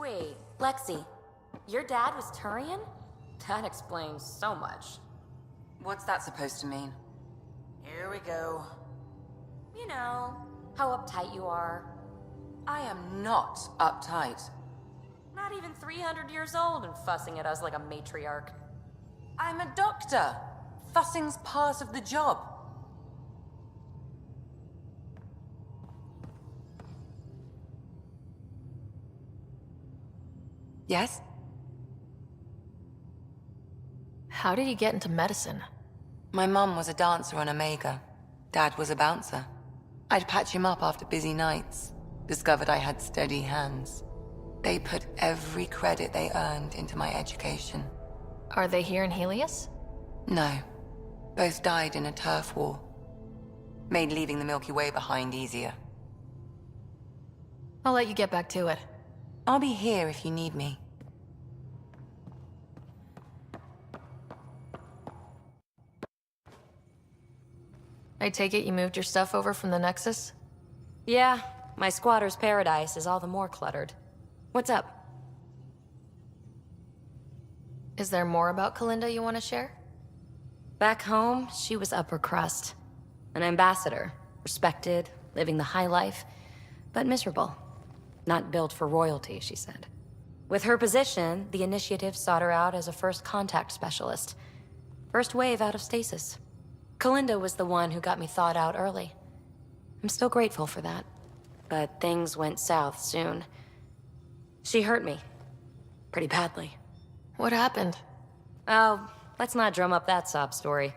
Wait, Lexi, your dad was Turian? That explains so much. What's that supposed to mean? Here we go. You know, how uptight you are. I am not uptight. Not even 300 years old and fussing at us like a matriarch. I'm a doctor. Fussing's part of the job. Yes? How did you get into medicine? My mum was a dancer on Omega. Dad was a bouncer. I'd patch him up after busy nights. Discovered I had steady hands. They put every credit they earned into my education. Are they here in Helios? No. Both died in a turf war. Made leaving the Milky Way behind easier. I'll let you get back to it. I'll be here if you need me. I take it you moved your stuff over from the Nexus? Yeah, my squatter's paradise is all the more cluttered. What's up? Is there more about Kalinda you want to share? Back home, she was upper crust. An ambassador, respected, living the high life, but miserable. Not built for royalty, she said. With her position, the initiative sought her out as a first contact specialist. First wave out of stasis. Kalinda was the one who got me thawed out early. I'm still grateful for that. But things went south soon. She hurt me. Pretty badly. What happened? Oh, let's not drum up that sob story.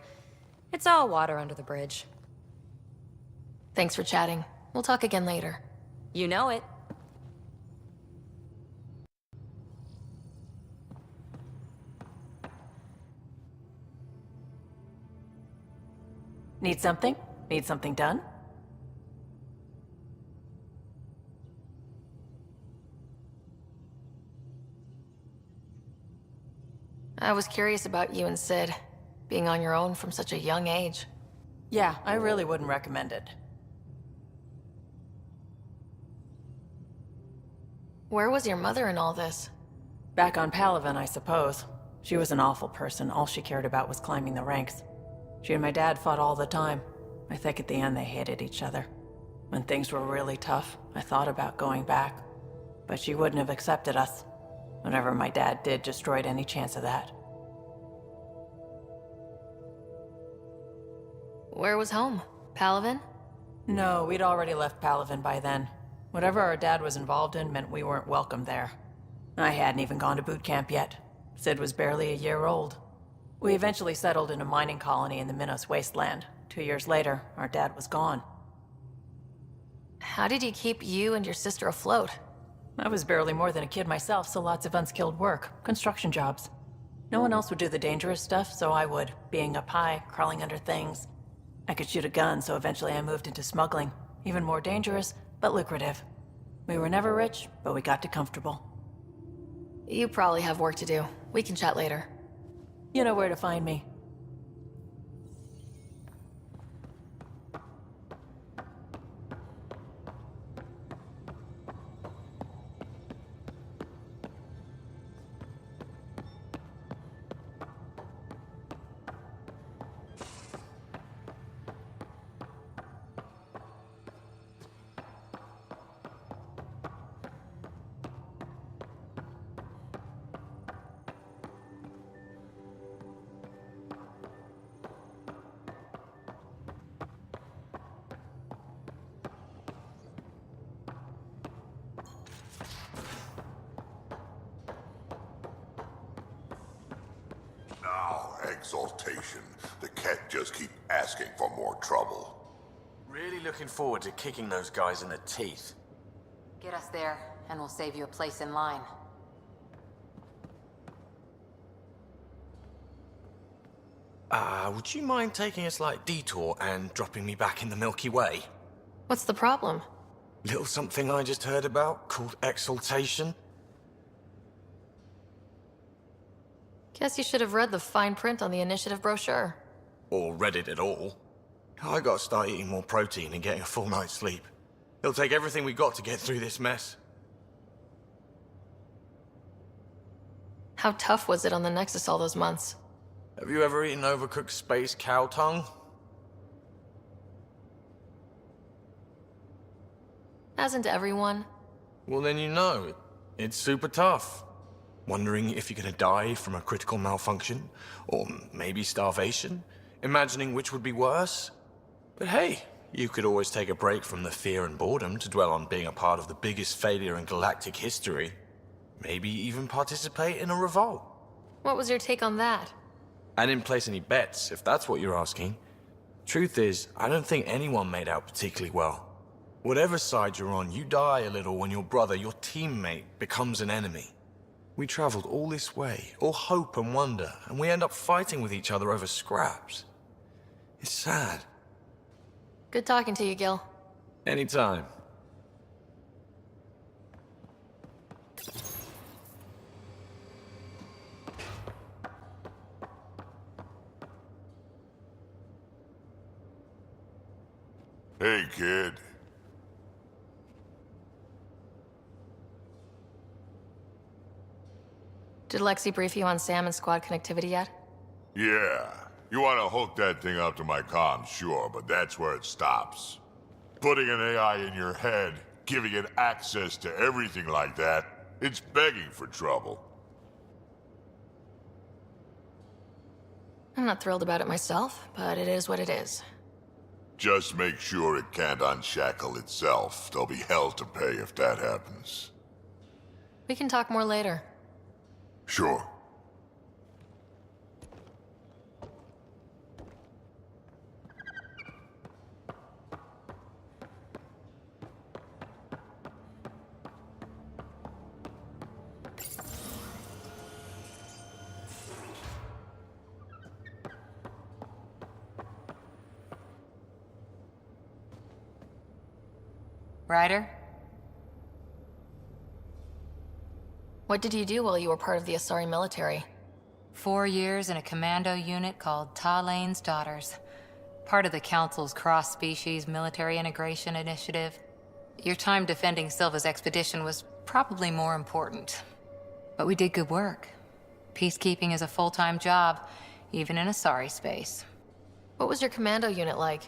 It's all water under the bridge. Thanks for chatting. We'll talk again later. You know it. Need something? Need something done? I was curious about you and Sid, being on your own from such a young age. Yeah, I really wouldn't recommend it. Where was your mother in all this? Back on Palaven, I suppose. She was an awful person. All she cared about was climbing the ranks. She and my dad fought all the time. I think at the end they hated each other. When things were really tough, I thought about going back. But she wouldn't have accepted us. Whatever my dad did destroyed any chance of that. Where was home? Palaven? No, we'd already left Palaven by then. Whatever our dad was involved in meant we weren't welcome there. I hadn't even gone to boot camp yet. Sid was barely a year old. We eventually settled in a mining colony in the Minos wasteland. 2 years later, our dad was gone. How did he keep you and your sister afloat? I was barely more than a kid myself, so lots of unskilled work, construction jobs. No one else would do the dangerous stuff, so I would, being up high, crawling under things. I could shoot a gun, so eventually I moved into smuggling. Even more dangerous, but lucrative. We were never rich, but we got to comfortable. You probably have work to do. We can chat later. You know where to find me. Exaltation. The Ket just keep asking for more trouble. Really looking forward to kicking those guys in the teeth. Get us there, and we'll save you a place in line. Would you mind taking a slight detour and dropping me back in the Milky Way? What's the problem? Little something I just heard about called exaltation. Guess you should have read the fine print on the initiative brochure. Or read it at all. I gotta start eating more protein and getting a full night's sleep. It'll take everything we got to get through this mess. How tough was it on the Nexus all those months? Have you ever eaten overcooked space cow tongue? Hasn't everyone? Well, then you know. It's super tough. Wondering if you're gonna die from a critical malfunction, or maybe starvation, imagining which would be worse. But hey, you could always take a break from the fear and boredom to dwell on being a part of the biggest failure in galactic history. Maybe even participate in a revolt. What was your take on that? I didn't place any bets, if that's what you're asking. Truth is, I don't think anyone made out particularly well. Whatever side you're on, you die a little when your brother, your teammate, becomes an enemy. We traveled all this way, all hope and wonder, and we end up fighting with each other over scraps. It's sad. Good talking to you, Gil. Anytime. Hey, kid. Did Lexi brief you on Sam and squad connectivity yet? Yeah. You want to hook that thing up to my comm, sure, but that's where it stops. Putting an AI in your head, giving it access to everything like that, it's begging for trouble. I'm not thrilled about it myself, but it is what it is. Just make sure it can't unshackle itself. There'll be hell to pay if that happens. We can talk more later. Sure. Ryder? What did you do while you were part of the Asari military? 4 years in a commando unit called Talane's Daughters. Part of the Council's cross-species military integration initiative. Your time defending Silva's expedition was probably more important. But we did good work. Peacekeeping is a full-time job, even in Asari space. What was your commando unit like?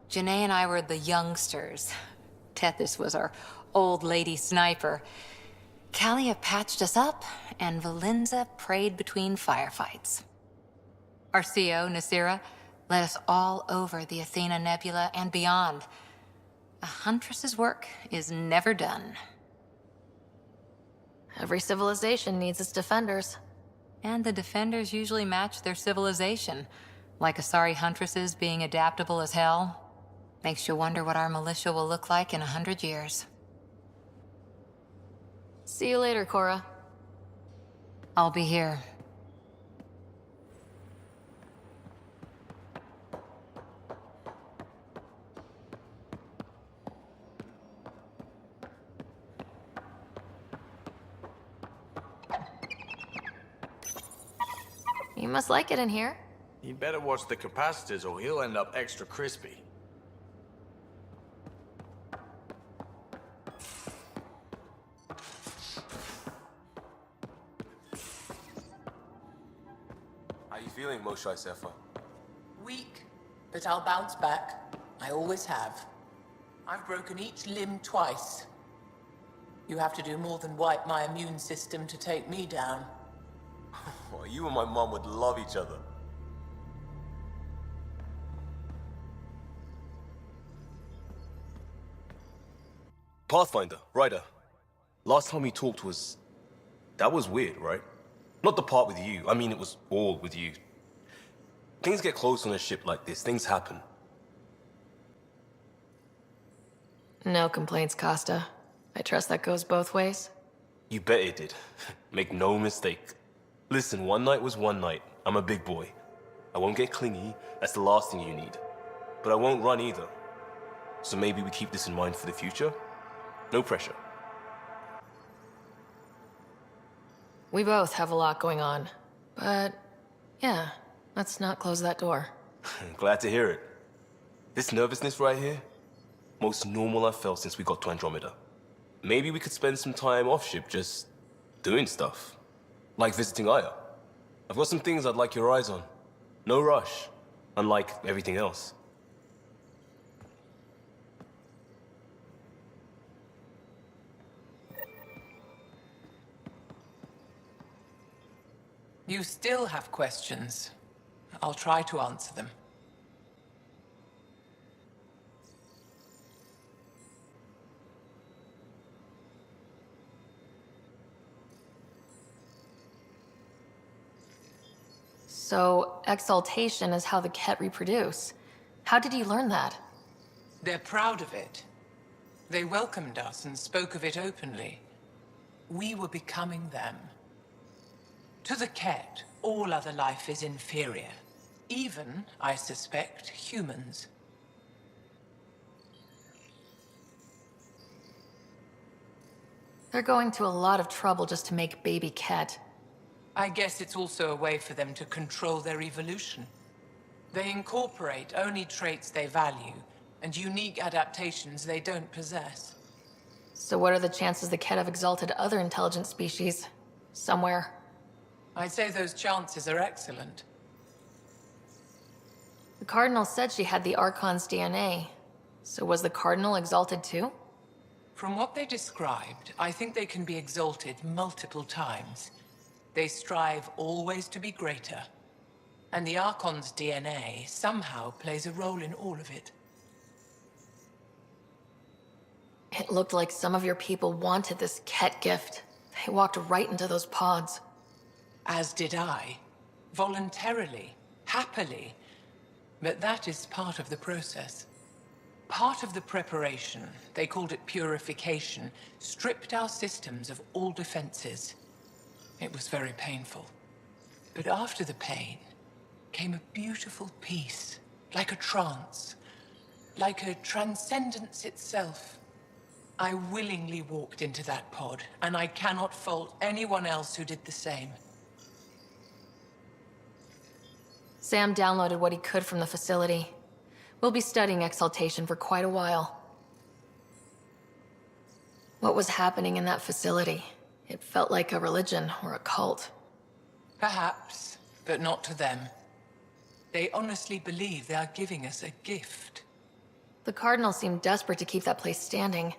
Janae and I were the youngsters. Tethys was our old lady sniper. Kalia patched us up, and Valenza prayed between firefights. Our CO, Nasira, led us all over the Athena Nebula and beyond. A huntress's work is never done. Every civilization needs its defenders. And the defenders usually match their civilization, like Asari huntresses being adaptable as hell. Makes you wonder what our militia will look like in 100 years. See you later, Cora. I'll be here. You must like it in here. You better watch the capacitors or he'll end up extra crispy. How you feeling, Moshe Sefa? Weak, but I'll bounce back. I always have. I've broken each limb twice. You have to do more than wipe my immune system to take me down. Well, you and my mom would love each other. Pathfinder, Ryder. Last time we talked was... That was weird, right? Not the part with you. I mean, it was all with you. Things get close on a ship like this. Things happen. No complaints, Costa. I trust that goes both ways. You bet it did. Make no mistake. Listen, one night was one night. I'm a big boy. I won't get clingy. That's the last thing you need. But I won't run either. So maybe we keep this in mind for the future? No pressure. We both have a lot going on. But, yeah, let's not close that door. Glad to hear it. This nervousness right here, most normal I've felt since we got to Andromeda. Maybe we could spend some time off-ship just doing stuff. Like visiting Aya. I've got some things I'd like your eyes on. No rush, unlike everything else. You still have questions. I'll try to answer them. So, exaltation is how the Ket reproduce. How did you learn that? They're proud of it. They welcomed us and spoke of it openly. We were becoming them. To the Ket, all other life is inferior. Even, I suspect, humans. They're going to a lot of trouble just to make baby Ket. I guess it's also a way for them to control their evolution. They incorporate only traits they value, and unique adaptations they don't possess. So what are the chances the Ket have exalted other intelligent species? Somewhere. I'd say those chances are excellent. The Cardinal said she had the Archon's DNA. So was the Cardinal exalted too? From what they described, I think they can be exalted multiple times. They strive always to be greater. And the Archon's DNA somehow plays a role in all of it. It looked like some of your people wanted this Ket gift. They walked right into those pods. As did I. Voluntarily. Happily. But that is part of the process. Part of the preparation, they called it purification, stripped our systems of all defenses. It was very painful. But after the pain came a beautiful peace, like a trance, like a transcendence itself. I willingly walked into that pod, and I cannot fault anyone else who did the same. Sam downloaded what he could from the facility. We'll be studying exaltation for quite a while. What was happening in that facility? It felt like a religion or a cult. Perhaps, but not to them. They honestly believe they are giving us a gift. The Cardinal seemed desperate to keep that place standing.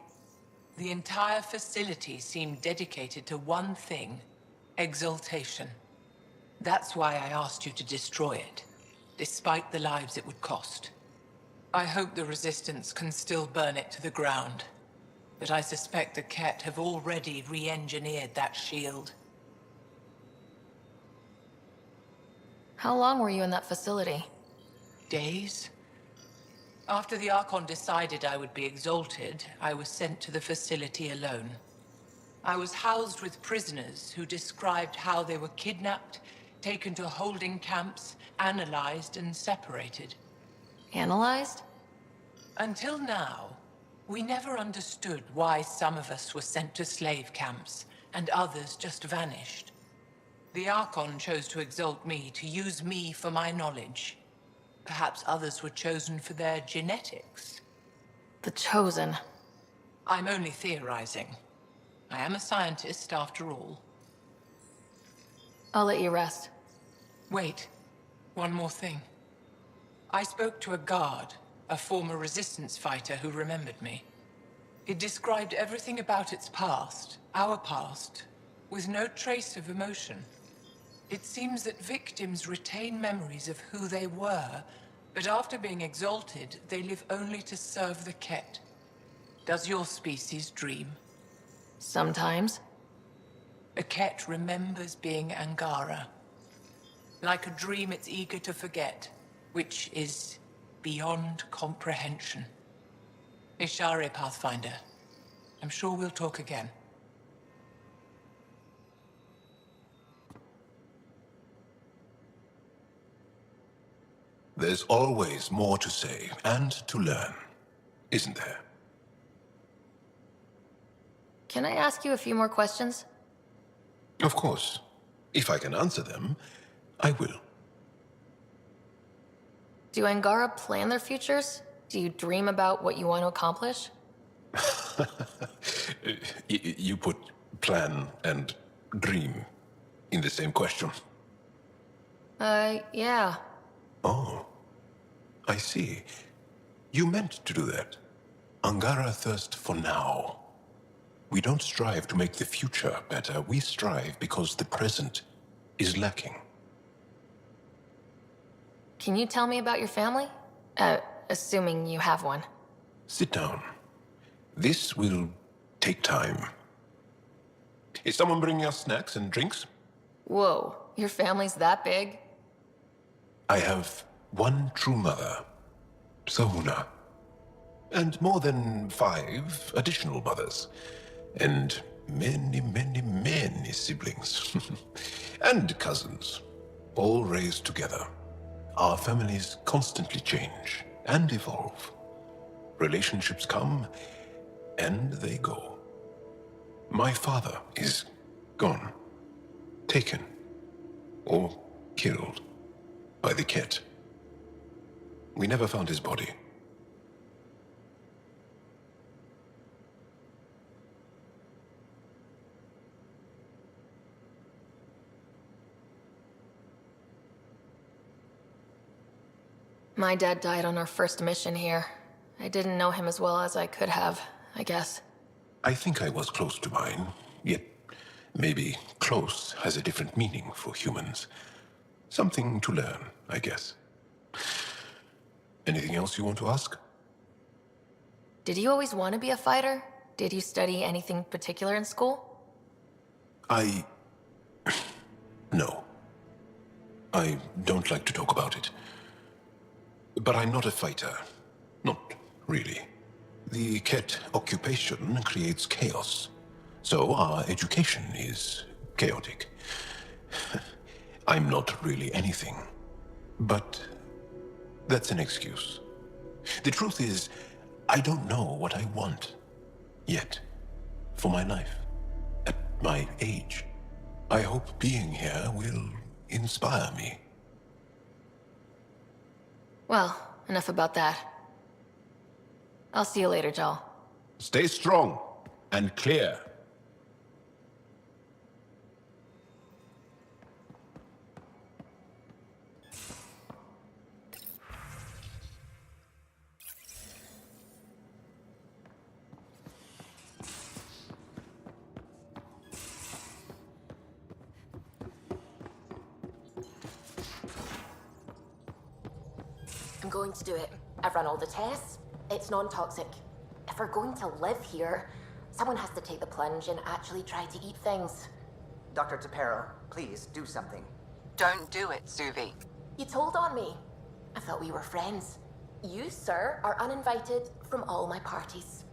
The entire facility seemed dedicated to one thing: exaltation. That's why I asked you to destroy it, despite the lives it would cost. I hope the Resistance can still burn it to the ground, but I suspect the Ket have already re-engineered that shield. How long were you in that facility? Days? After the Archon decided I would be exalted, I was sent to the facility alone. I was housed with prisoners who described how they were kidnapped, taken to holding camps, analyzed and separated. Analyzed? Until now, we never understood why some of us were sent to slave camps and others just vanished. The Archon chose to exalt me, to use me for my knowledge. Perhaps others were chosen for their genetics. The Chosen. I'm only theorizing. I am a scientist, after all. I'll let you rest. Wait, one more thing. I spoke to a guard, a former Resistance fighter who remembered me. It described everything about its past, our past, with no trace of emotion. It seems that victims retain memories of who they were, but after being exalted, they live only to serve the Ket. Does your species dream? Sometimes. A Ket remembers being Angara. Like a dream it's eager to forget, which is beyond comprehension. Ishari, Pathfinder. I'm sure we'll talk again. There's always more to say and to learn, isn't there? Can I ask you a few more questions? Of course. If I can answer them, I will. Do Angara plan their futures? Do you dream about what you want to accomplish? You put plan and dream in the same question? Yeah. Oh, I see. You meant to do that. Angara thirst for now. We don't strive to make the future better. We strive because the present is lacking. Can you tell me about your family? Assuming you have one. Sit down. This will take time. Is someone bringing us snacks and drinks? Whoa, your family's that big? I have one true mother, Sahuna, and more than 5 additional mothers, and many, many, many siblings, and cousins, all raised together. Our families constantly change and evolve. Relationships come and they go. My father is gone, taken, or killed by the Ket. We never found his body. My dad died on our first mission here. I didn't know him as well as I could have, I guess. I think I was close to mine, yet maybe close has a different meaning for humans. Something to learn, I guess. Anything else you want to ask? Did you always want to be a fighter? Did you study anything particular in school? No. I don't like to talk about it. But I'm not a fighter. Not really. The Ket occupation creates chaos. So our education is chaotic. I'm not really anything. But that's an excuse. The truth is, I don't know what I want yet for my life. At my age, I hope being here will inspire me. Well, enough about that. I'll see you later, Jal. Stay strong and clear. I'm going to do it. I've run all the tests. It's non-toxic. If we're going to live here, someone has to take the plunge and actually try to eat things. Dr. Tapero, please do something. Don't do it, Suvi. You told on me. I thought we were friends. You, sir, are uninvited from all my parties.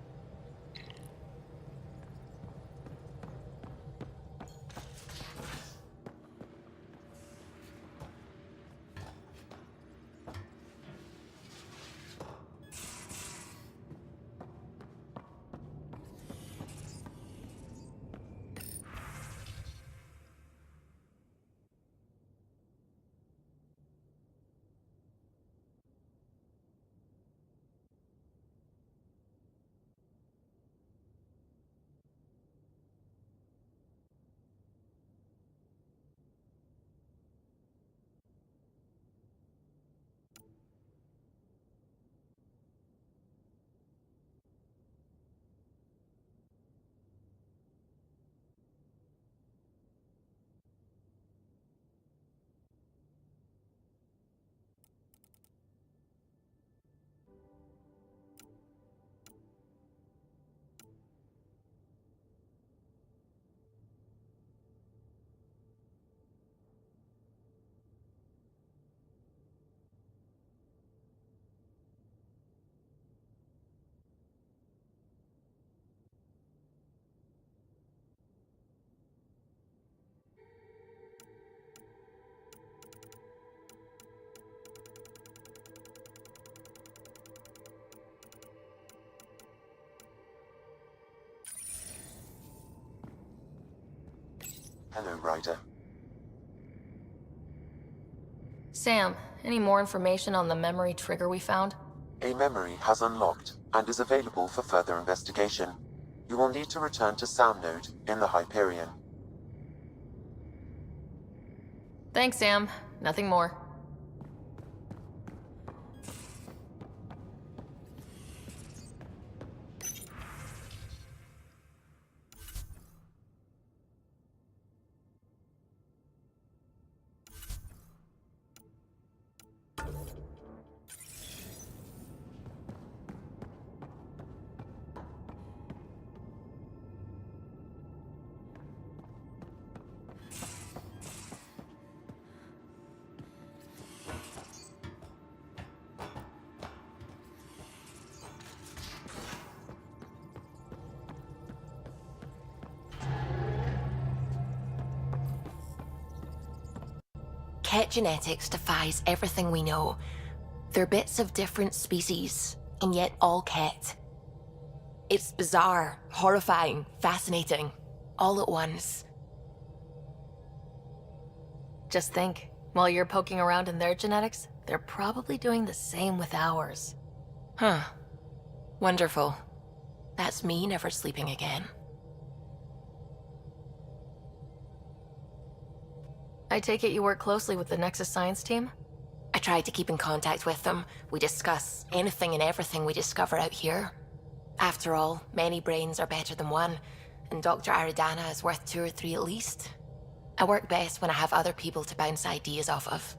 Hello, Ryder. Sam, any more information on the memory trigger we found? A memory has unlocked and is available for further investigation. You will need to return to Sound Node in the Hyperion. Thanks, Sam. Nothing more. Ket genetics defies everything we know. They're bits of different species, and yet all Ket. It's bizarre, horrifying, fascinating, all at once. Just think, while you're poking around in their genetics, they're probably doing the same with ours. Huh. Wonderful. That's me never sleeping again. I take it you work closely with the Nexus Science team? I try to keep in contact with them. We discuss anything and everything we discover out here. After all, many brains are better than one, and Dr. Aridana is worth 2 or 3 at least. I work best when I have other people to bounce ideas off of.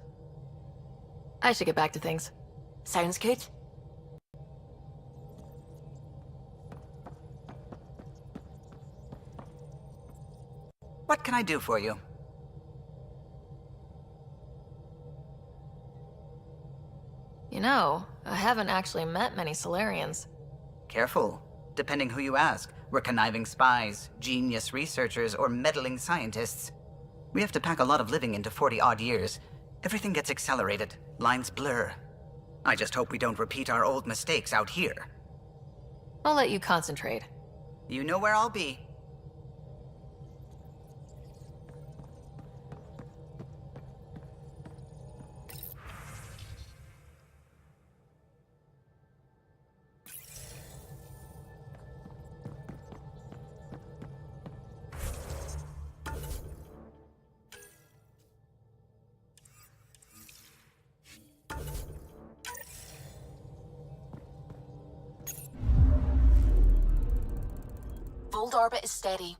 I should get back to things. Sounds good. What can I do for you? You know, I haven't actually met many Solarians. Careful. Depending who you ask, we're conniving spies, genius researchers, or meddling scientists. We have to pack a lot of living into 40-odd years. Everything gets accelerated. Lines blur. I just hope we don't repeat our old mistakes out here. I'll let you concentrate. You know where I'll be. Fold orbit is steady.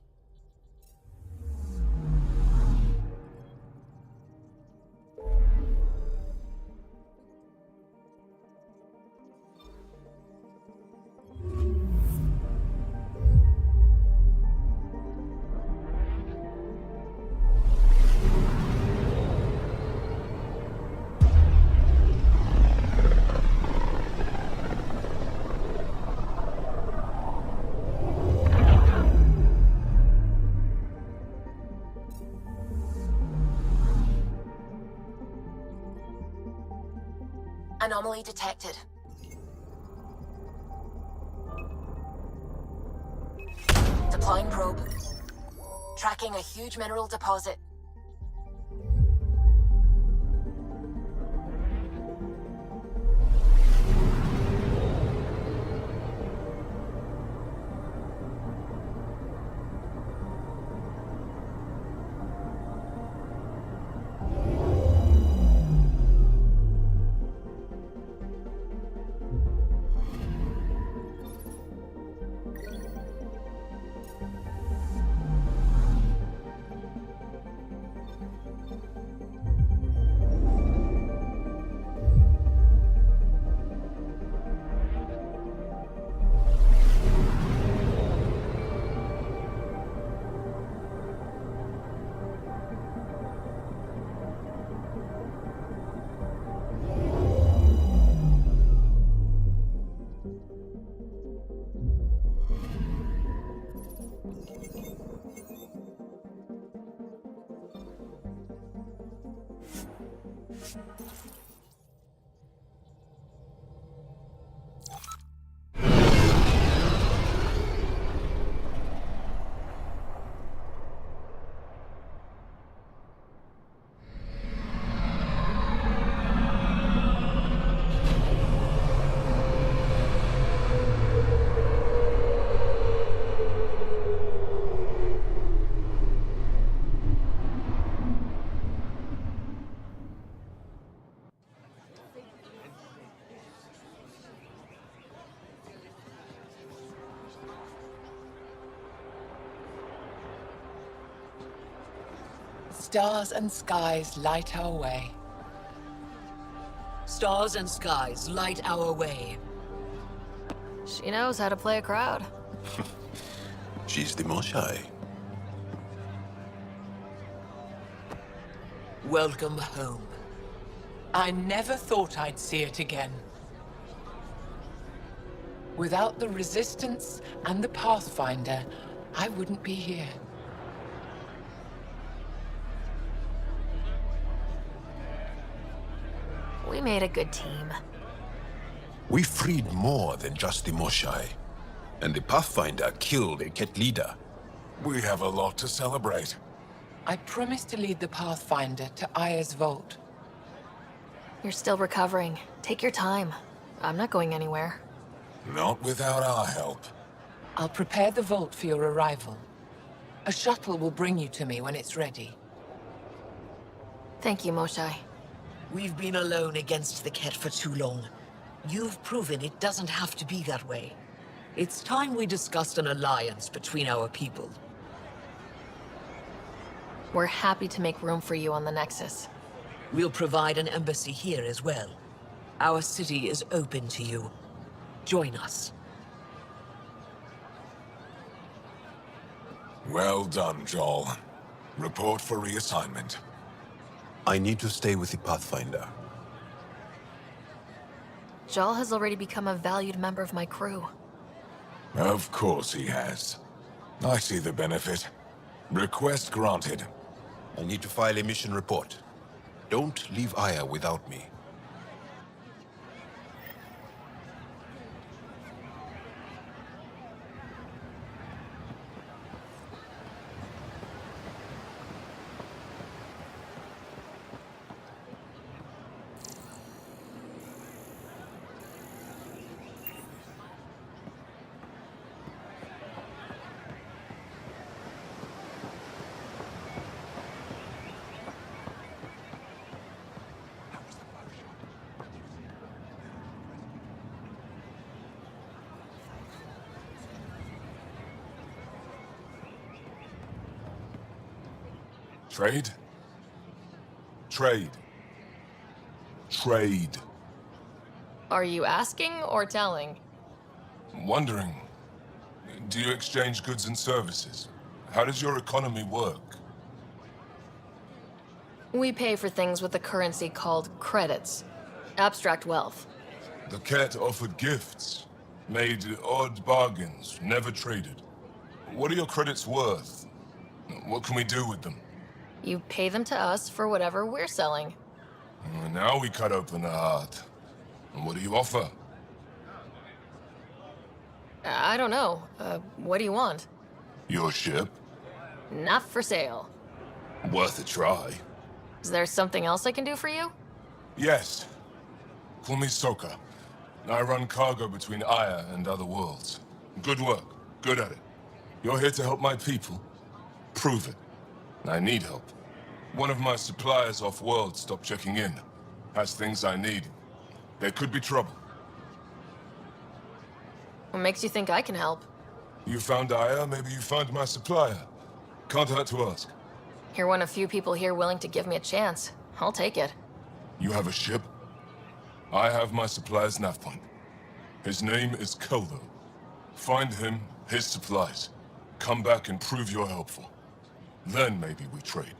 Anomaly detected. Deploying probe. Tracking a huge mineral deposit. Stars and skies light our way. Stars and skies light our way. She knows how to play a crowd. She's the more shy. Welcome home. I never thought I'd see it again. Without the Resistance and the Pathfinder, I wouldn't be here. We made a good team. We freed more than just the Moshai. And the Pathfinder killed a Ket leader. We have a lot to celebrate. I promised to lead the Pathfinder to Aya's vault. You're still recovering. Take your time. I'm not going anywhere. Not without our help. I'll prepare the vault for your arrival. A shuttle will bring you to me when it's ready. Thank you, Moshai. We've been alone against the Ket for too long. You've proven it doesn't have to be that way. It's time we discussed an alliance between our people. We're happy to make room for you on the Nexus. We'll provide an embassy here as well. Our city is open to you. Join us. Well done, Joel. Report for reassignment. I need to stay with the Pathfinder. Jal has already become a valued member of my crew. Of course he has. I see the benefit. Request granted. I need to file a mission report. Don't leave Aya without me. Trade? Trade. Trade. Are you asking or telling? Wondering, do you exchange goods and services? How does your economy work? We pay for things with a currency called credits. Abstract wealth. The Ket offered gifts, made odd bargains, never traded. What are your credits worth? What can we do with them? You pay them to us for whatever we're selling. Now we cut open the heart. And what do you offer? I don't know. What do you want? Your ship? Not for sale. Worth a try. Is there something else I can do for you? Yes. Call me Soka. I run cargo between Aya and other worlds. Good work. Good at it. You're here to help my people. Prove it. I need help. One of my suppliers off-world stopped checking in. Has things I need. There could be trouble. What makes you think I can help? You found Aya, maybe you found my supplier. Can't hurt to ask. You're one of few people here willing to give me a chance. I'll take it. You have a ship? I have my supplier's nav point. His name is Keldo. Find him, his supplies. Come back and prove you're helpful. Then maybe we trade.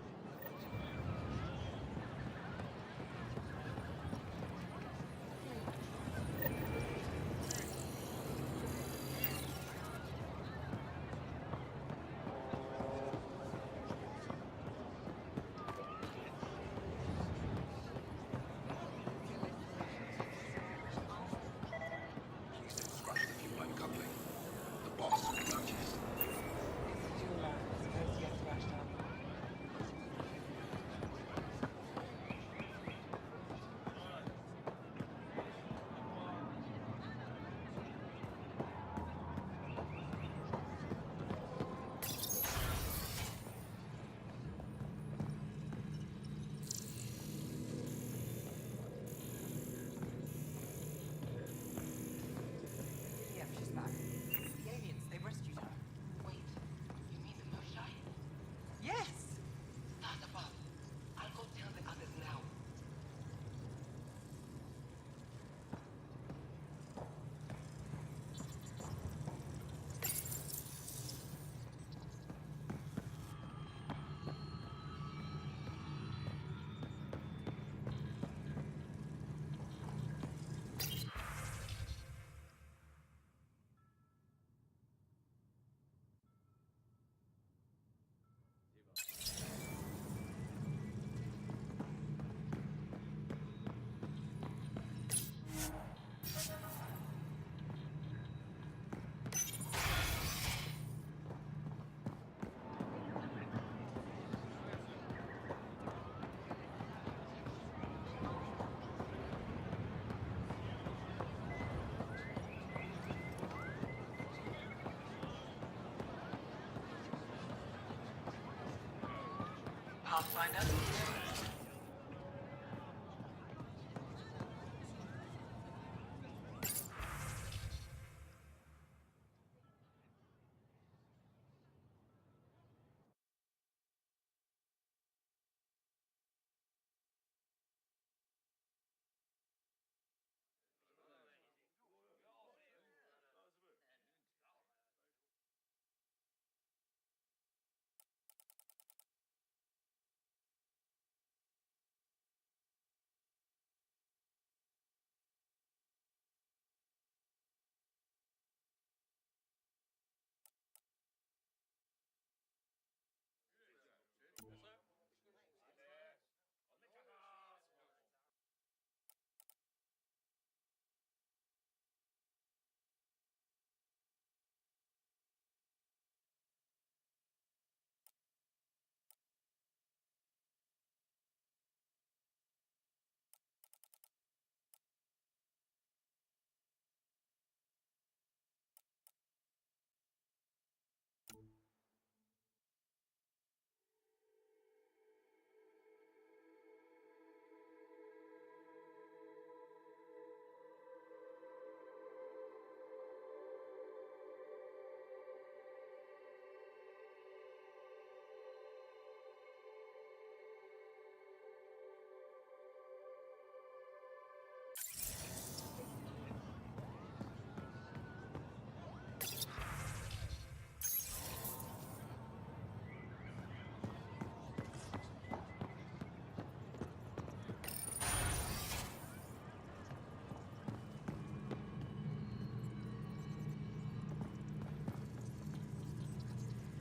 Pathfinder.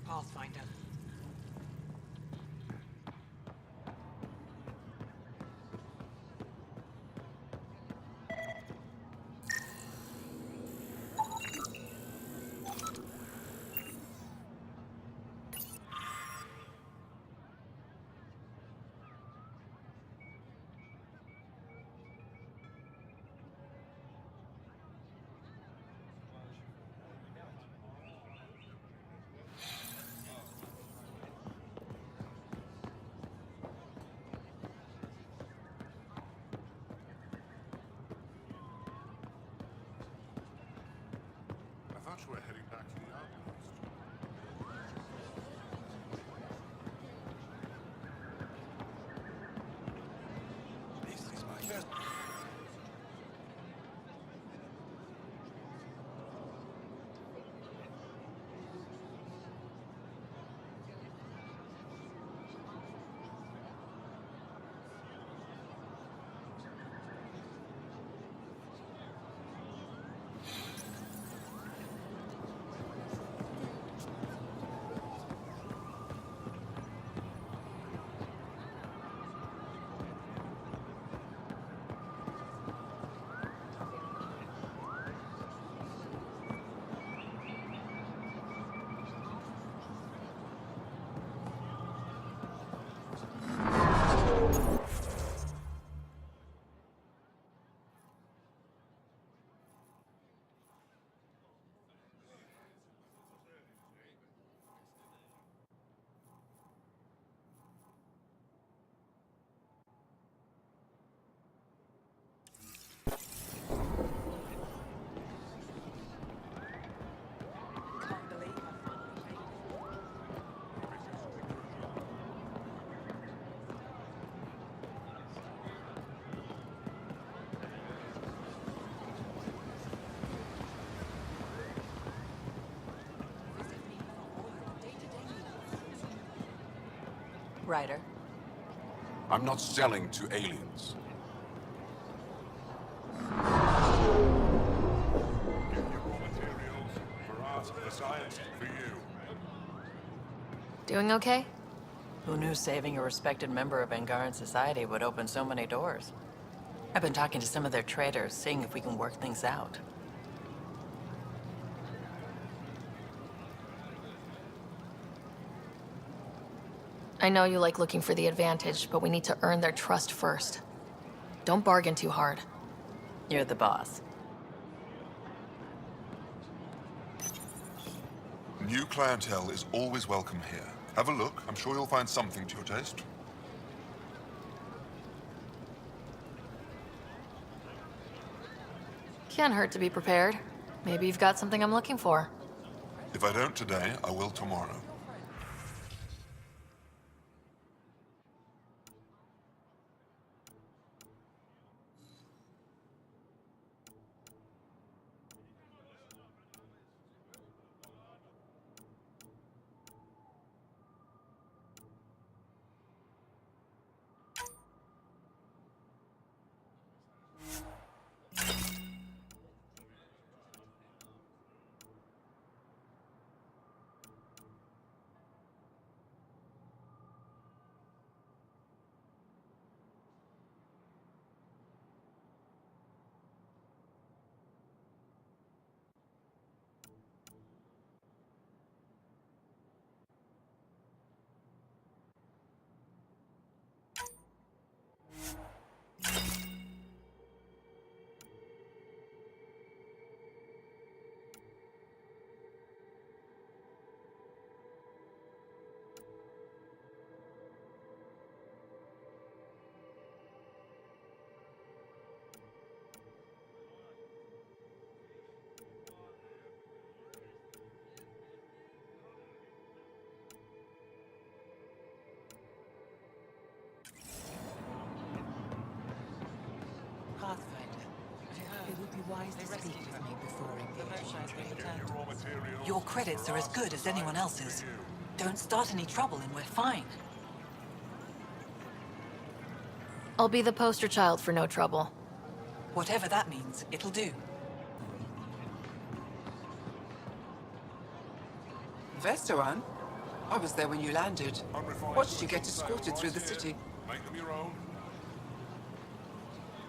Pathfinder. I thought you were heading back to the outpost. This is my first. Ryder. I'm not selling to aliens. Get your raw materials for us, the science for you. Doing okay? Who knew saving a respected member of Angaran society would open so many doors? I've been talking to some of their traders, seeing if we can work things out. I know you like looking for the advantage, but we need to earn their trust first. Don't bargain too hard. You're the boss. New clientele is always welcome here. Have a look. I'm sure you'll find something to your taste. Can't hurt to be prepared. Maybe you've got something I'm looking for. If I don't today, I will tomorrow. Pathfinder, it would be wise to speak with me before engaging in trade. Your credits are as good as anyone else's. Don't start any trouble and we're fine. I'll be the poster child for no trouble. Whatever that means, it'll do. Vestoran? I was there when you landed. Watched you get escorted through the city. Make them your own.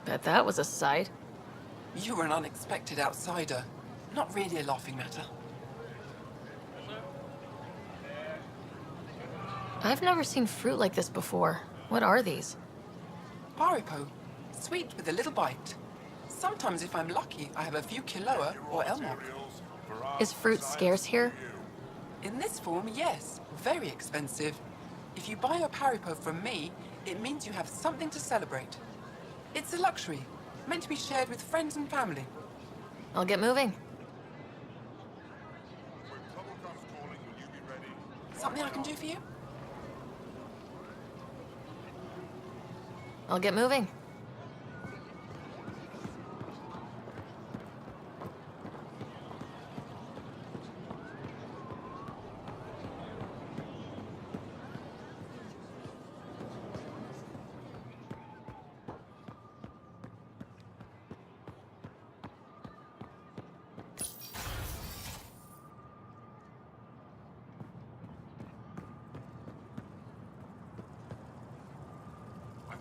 Bet that was a sight. You were an unexpected outsider. Not really a laughing matter. I've never seen fruit like this before. What are these? Paripo. Sweet with a little bite. Sometimes if I'm lucky, I have a few Kiloa or Elmok. Is fruit scarce here? In this form, yes. Very expensive. If you buy a Paripo from me, it means you have something to celebrate. It's a luxury, meant to be shared with friends and family. I'll get moving. Something I can do for you? I'll get moving.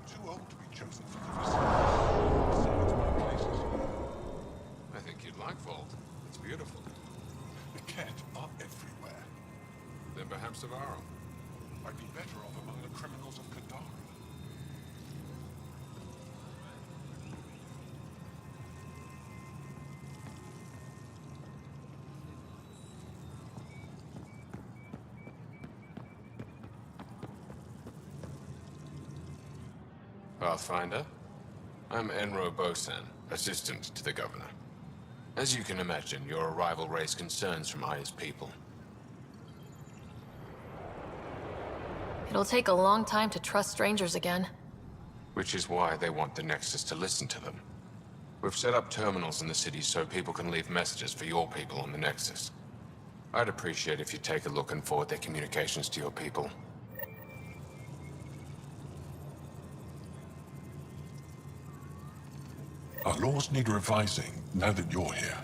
Too old to be chosen for the besides my places. I think you'd like Vault. It's beautiful. The Ket are everywhere. Then perhaps of our own. I'd be better off among the criminals of Kadara. Pathfinder, I'm Enro Bosan, assistant to the governor. As you can imagine, your arrival raised concerns from Aya's people. It'll take a long time to trust strangers again. Which is why they want the Nexus to listen to them. We've set up terminals in the city so people can leave messages for your people on the Nexus. I'd appreciate if you take a look and forward their communications to your people. Our laws need revising now that you're here.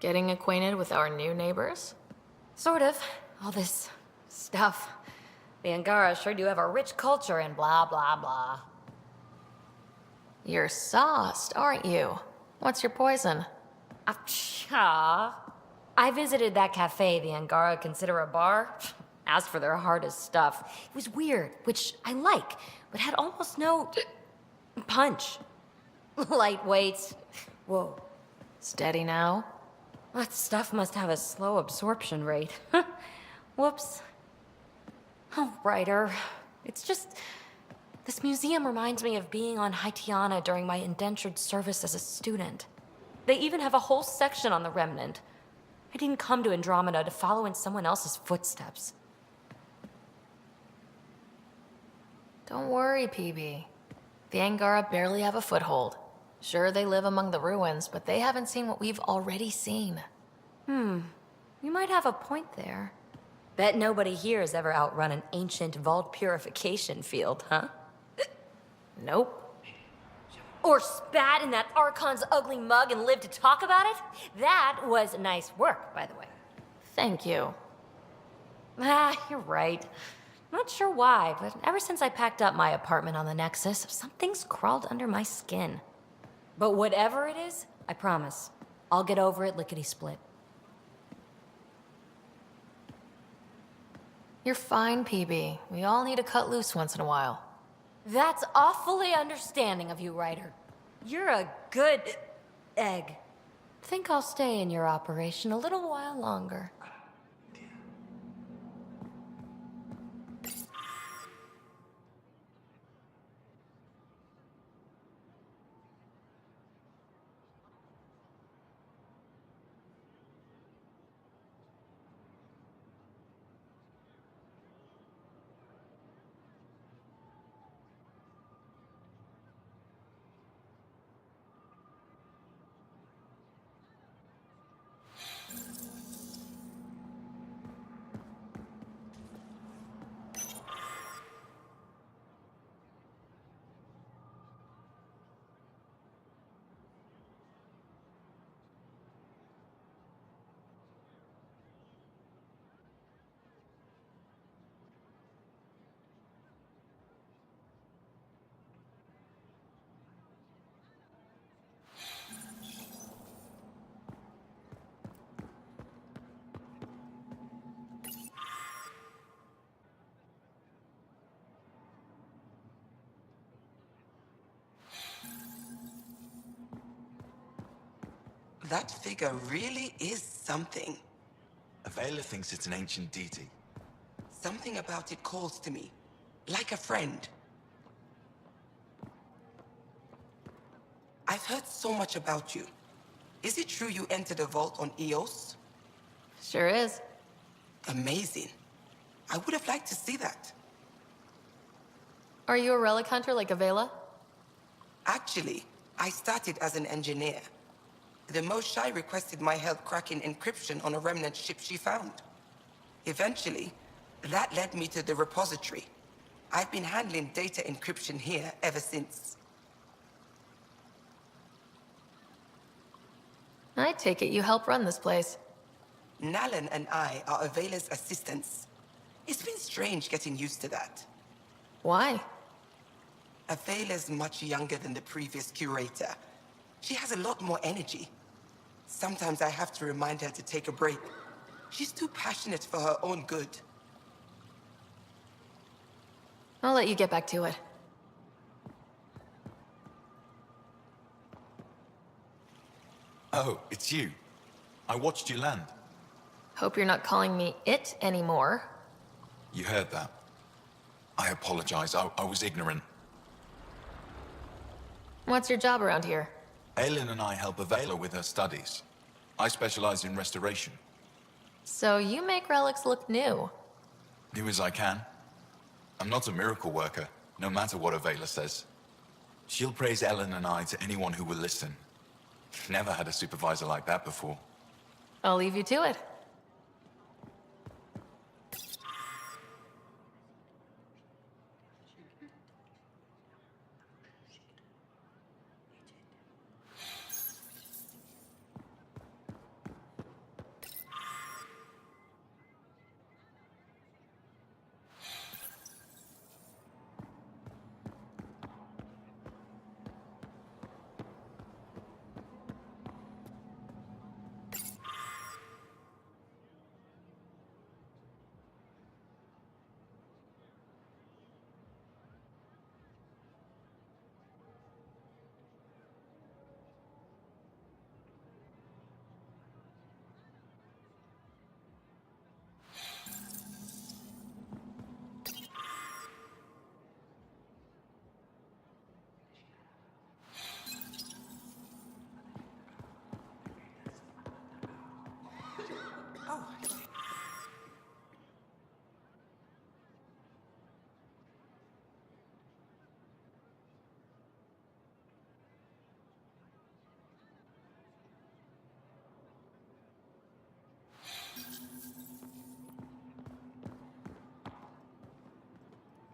Getting acquainted with our new neighbors? Sort of. All this stuff. The Angara sure do have a rich culture and blah, blah, blah. You're sauced, aren't you? What's your poison? I visited that cafe the Angara consider a bar. Asked for their hardest stuff. It was weird, which I like, but had almost no punch. Lightweight. Whoa. Steady now? That stuff must have a slow absorption rate. Whoops. Oh, Ryder. It's just... This museum reminds me of being on Haitiana during my indentured service as a student. They even have a whole section on the Remnant. I didn't come to Andromeda to follow in someone else's footsteps. Don't worry, PB. The Angara barely have a foothold. Sure, they live among the ruins, but they haven't seen what we've already seen. You might have a point there. Bet nobody here has ever outrun an ancient vault purification field, huh? Nope. Or spat in that Archon's ugly mug and lived to talk about it? That was nice work, by the way. Thank you. You're right. Not sure why, but ever since I packed up my apartment on the Nexus, something's crawled under my skin. But whatever it is, I promise, I'll get over it lickety-split. You're fine, PB. We all need to cut loose once in a while. That's awfully understanding of you, Ryder. You're a good egg. Think I'll stay in your operation a little while longer. That figure really is something. Avela thinks it's an ancient deity. Something about it calls to me, like a friend. I've heard so much about you. Is it true you entered a vault on Eos? Sure is. Amazing. I would have liked to see that. Are you a relic hunter like Avela? Actually, I started as an engineer. The Moshae requested my help cracking encryption on a remnant ship she found. Eventually, that led me to the repository. I've been handling data encryption here ever since. I take it you help run this place. Nalan and I are Avela's assistants. It's been strange getting used to that. Why? Avela's much younger than the previous curator. She has a lot more energy. Sometimes I have to remind her to take a break. She's too passionate for her own good. I'll let you get back to it. Oh, it's you. I watched you land. Hope you're not calling me it anymore. You heard that. I apologize. I was ignorant. What's your job around here? Aelin and I help Avela with her studies. I specialize in restoration. So you make relics look new. Do as I can. I'm not a miracle worker, no matter what Avela says. She'll praise Ellen and I to anyone who will listen. Never had a supervisor like that before. I'll leave you to it.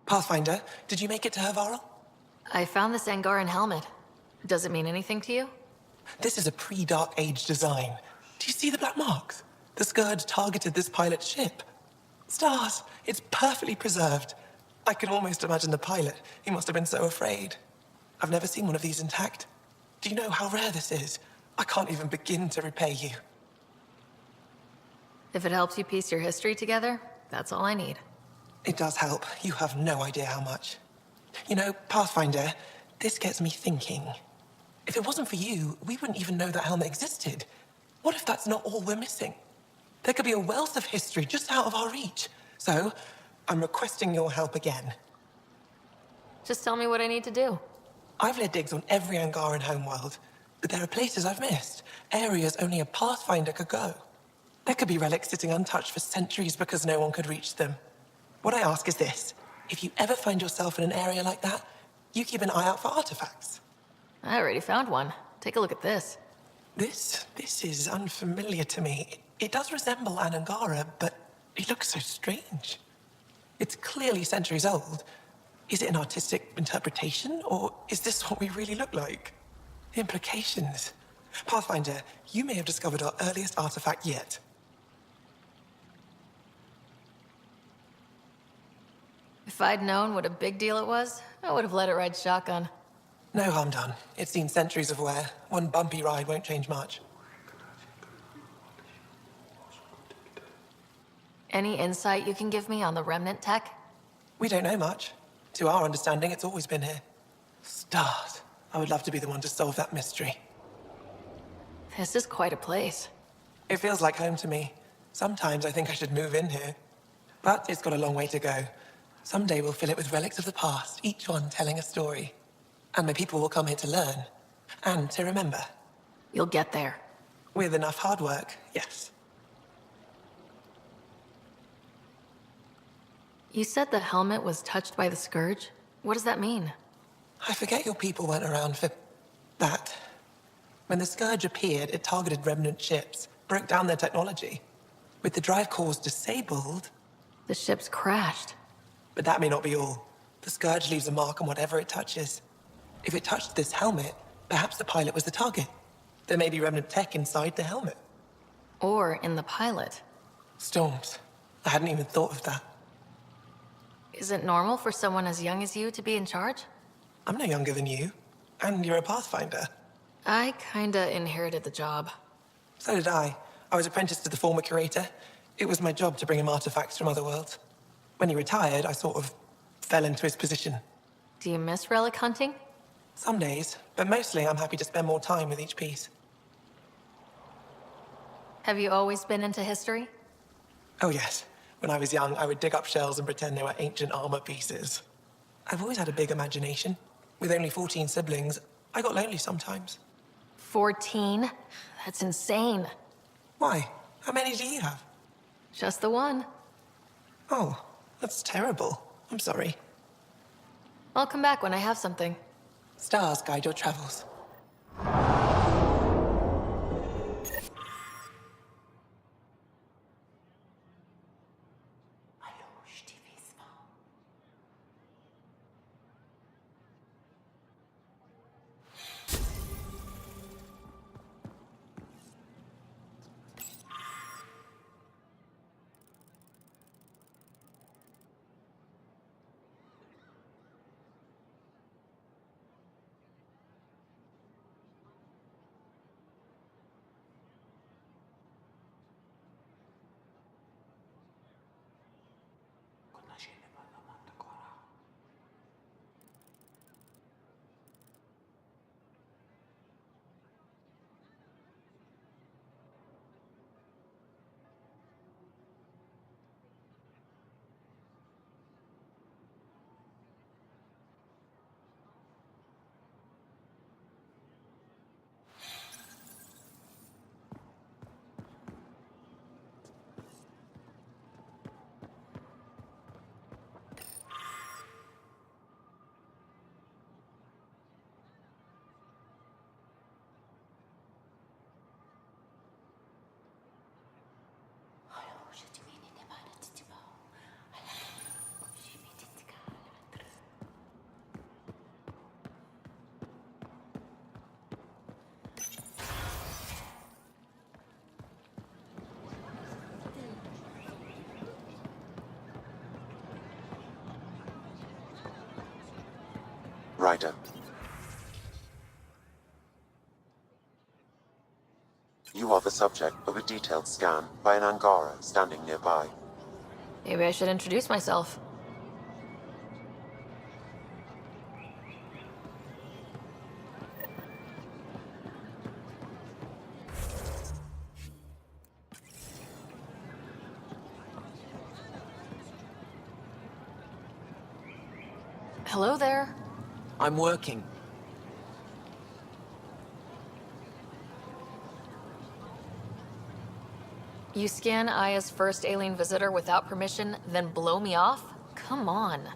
Pathfinder, did you make it to Hervarl? I found this Angaran helmet. Does it mean anything to you? This is a pre-Dark Age design. Do you see the black marks? The Scourge targeted this pilot's ship. Stars, it's perfectly preserved. I can almost imagine the pilot. He must have been so afraid. I've never seen one of these intact. Do you know how rare this is? I can't even begin to repay you. If it helps you piece your history together, that's all I need. It does help. You have no idea how much. You know, Pathfinder, this gets me thinking. If it wasn't for you, we wouldn't even know that helmet existed. What if that's not all we're missing? There could be a wealth of history just out of our reach. So, I'm requesting your help again. Just tell me what I need to do. I've led digs on every Angaran homeworld, but there are places I've missed, areas only a Pathfinder could go. There could be relics sitting untouched for centuries because no one could reach them. What I ask is this: if you ever find yourself in an area like that, you keep an eye out for artifacts. I already found one. Take a look at this. This is unfamiliar to me. It does resemble an Angara, but it looks so strange. It's clearly centuries old. Is it an artistic interpretation, or is this what we really look like? The implications. Pathfinder, you may have discovered our earliest artifact yet. If I'd known what a big deal it was, I would have let it ride shotgun. No harm done. It's seen centuries of wear. One bumpy ride won't change much. Any insight you can give me on the remnant tech? We don't know much. To our understanding, it's always been here. Stars. I would love to be the one to solve that mystery. This is quite a place. It feels like home to me. Sometimes I think I should move in here. But it's got a long way to go. Someday we'll fill it with relics of the past, each one telling a story. And my people will come here to learn. And to remember. You'll get there. With enough hard work, yes. You said the helmet was touched by the Scourge? What does that mean? I forget your people weren't around for that. When the Scourge appeared, it targeted remnant ships, broke down their technology. With the drive cores disabled... The ships crashed. But that may not be all. The Scourge leaves a mark on whatever it touches. If it touched this helmet, perhaps the pilot was the target. There may be remnant tech inside the helmet. Or in the pilot. Storms. I hadn't even thought of that. Is it normal for someone as young as you to be in charge? I'm no younger than you. And you're a Pathfinder. I kinda inherited the job. So did I. I was apprenticed to the former curator. It was my job to bring him artifacts from other worlds. When he retired, I sort of fell into his position. Do you miss relic hunting? Some days, but mostly I'm happy to spend more time with each piece. Have you always been into history? Oh yes. When I was young, I would dig up shells and pretend they were ancient armor pieces. I've always had a big imagination. With only 14 siblings, I got lonely sometimes. 14? That's insane. Why? How many do you have? Just the one. Oh, that's terrible. I'm sorry. I'll come back when I have something. Stars guide your travels. Ryder. You are the subject of a detailed scan by an Angara standing nearby. Maybe I should introduce myself. Hello there. I'm working. You scan Aya's first alien visitor without permission, then blow me off? Come on.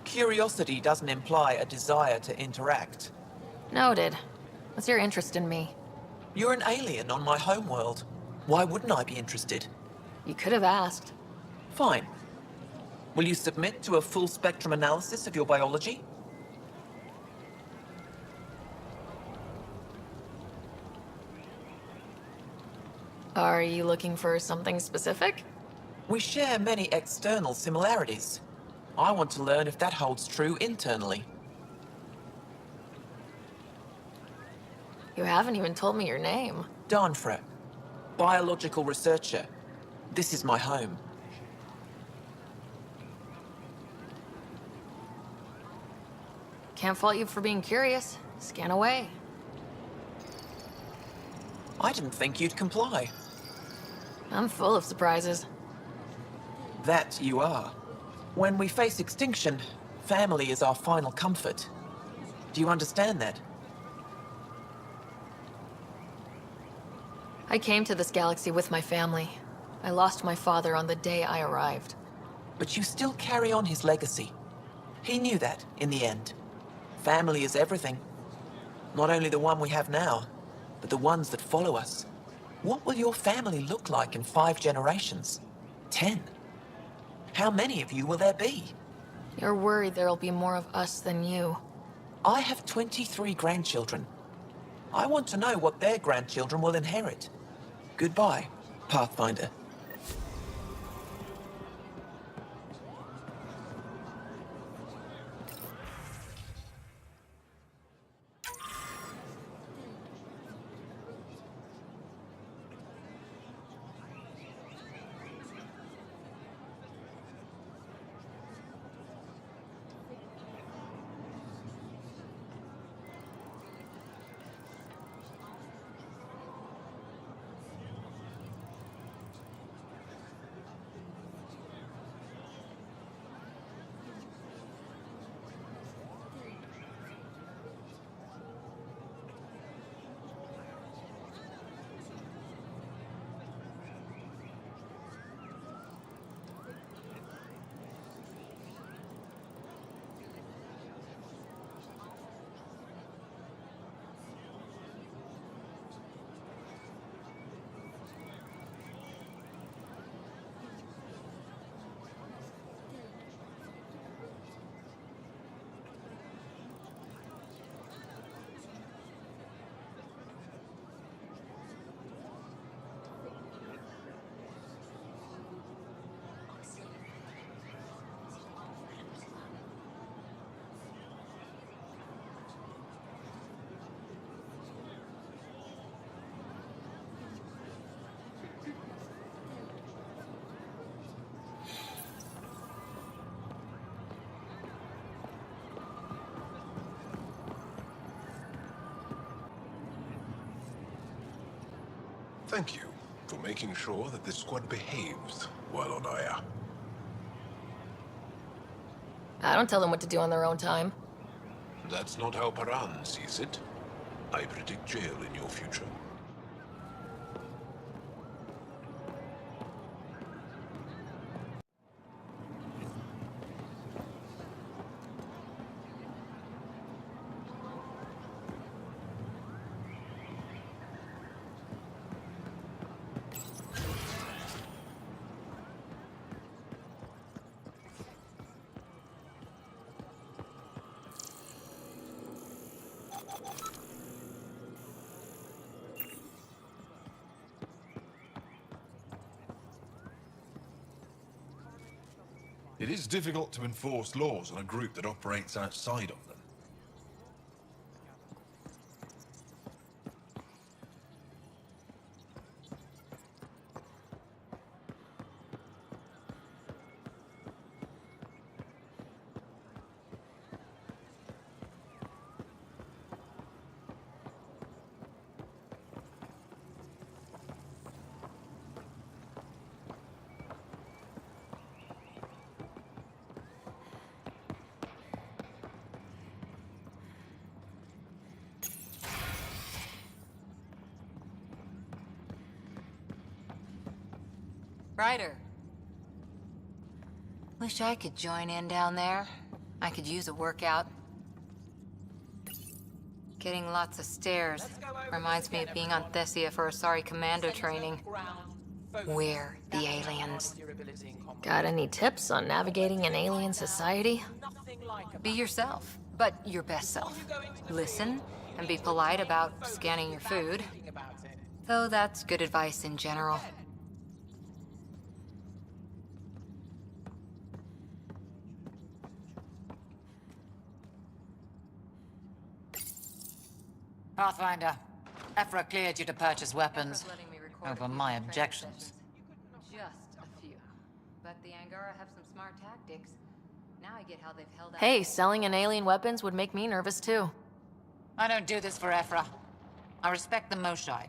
Curiosity doesn't imply a desire to interact. Noted. What's your interest in me? You're an alien on my homeworld. Why wouldn't I be interested? You could have asked. Fine. Will you submit to a full spectrum analysis of your biology? Are you looking for something specific? We share many external similarities. I want to learn if that holds true internally. You haven't even told me your name. Darnfra, biological researcher. This is my home. Can't fault you for being curious. Scan away. I didn't think you'd comply. I'm full of surprises. That you are. When we face extinction, family is our final comfort. Do you understand that? I came to this galaxy with my family. I lost my father on the day I arrived. But you still carry on his legacy. He knew that, in the end. Family is everything. Not only the one we have now, but the ones that follow us. What will your family look like in 5 generations? 10? How many of you will there be? You're worried there'll be more of us than you. I have 23 grandchildren. I want to know what their grandchildren will inherit. Goodbye, Pathfinder. Thank you for making sure that the squad behaves while on Aya. I don't tell them what to do on their own time. That's not how Paran sees it. I predict jail in your future. It is difficult to enforce laws on a group that operates outside of them. Ryder. Wish I could join in down there. I could use a workout. Getting lots of stairs. Reminds me of being on Thessia for Asari commando training. We're the aliens. Got any tips on navigating an alien society? Be yourself, but your best self. Listen and be polite about scanning your food. Though that's good advice in general. Pathfinder, Ephra cleared you to purchase weapons. Over my objections. Just a few. But the Angara have some smart tactics. Now I get how they've held out. Hey, selling an alien weapons would make me nervous too. I don't do this for Ephra. I respect the Moshai.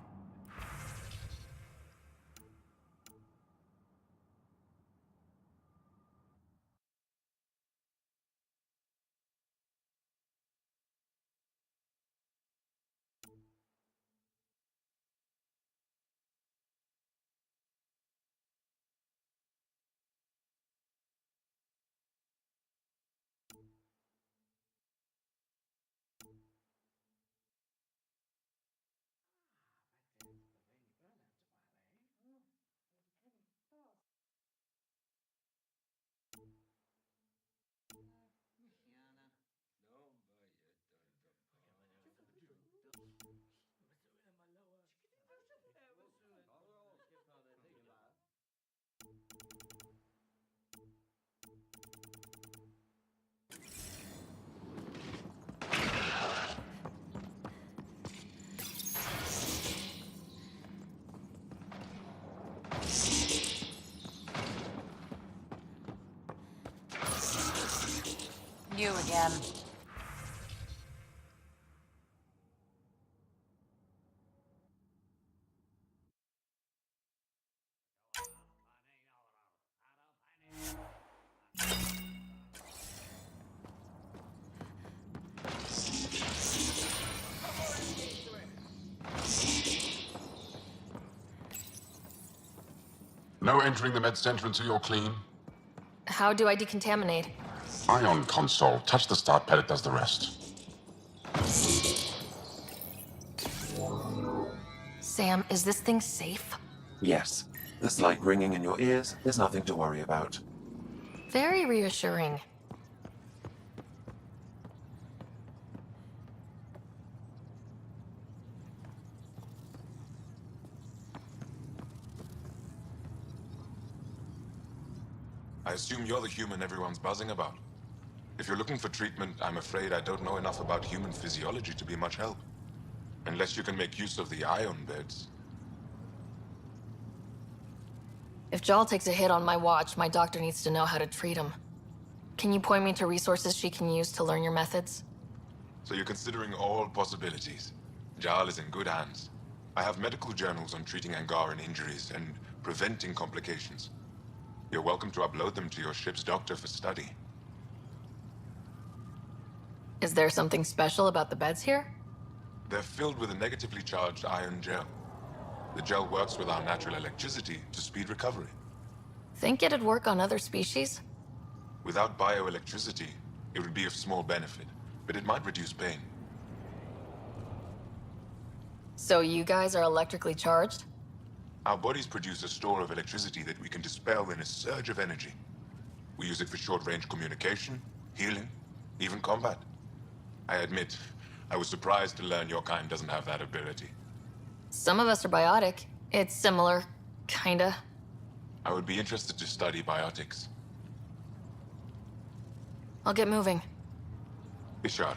You again. No entering the med center until you're clean. How do I decontaminate? Ion console. Touch the start pad, it does the rest. Sam, is this thing safe? Yes. The slight ringing in your ears, there's nothing to worry about. Very reassuring. I assume you're the human everyone's buzzing about. If you're looking for treatment, I'm afraid I don't know enough about human physiology to be much help. Unless you can make use of the ion beds. If Jal takes a hit on my watch, my doctor needs to know how to treat him. Can you point me to resources she can use to learn your methods? So you're considering all possibilities. Jal is in good hands. I have medical journals on treating Angaran injuries and preventing complications. You're welcome to upload them to your ship's doctor for study. Is there something special about the beds here? They're filled with a negatively charged ion gel. The gel works with our natural electricity to speed recovery. Think it'd work on other species? Without bioelectricity, it would be of small benefit, but it might reduce pain. So you guys are electrically charged? Our bodies produce a store of electricity that we can dispel in a surge of energy. We use it for short-range communication, healing, even combat. I admit, I was surprised to learn your kind doesn't have that ability. Some of us are biotic. It's similar, kinda. I would be interested to study biotics. I'll get moving. Ishari. Are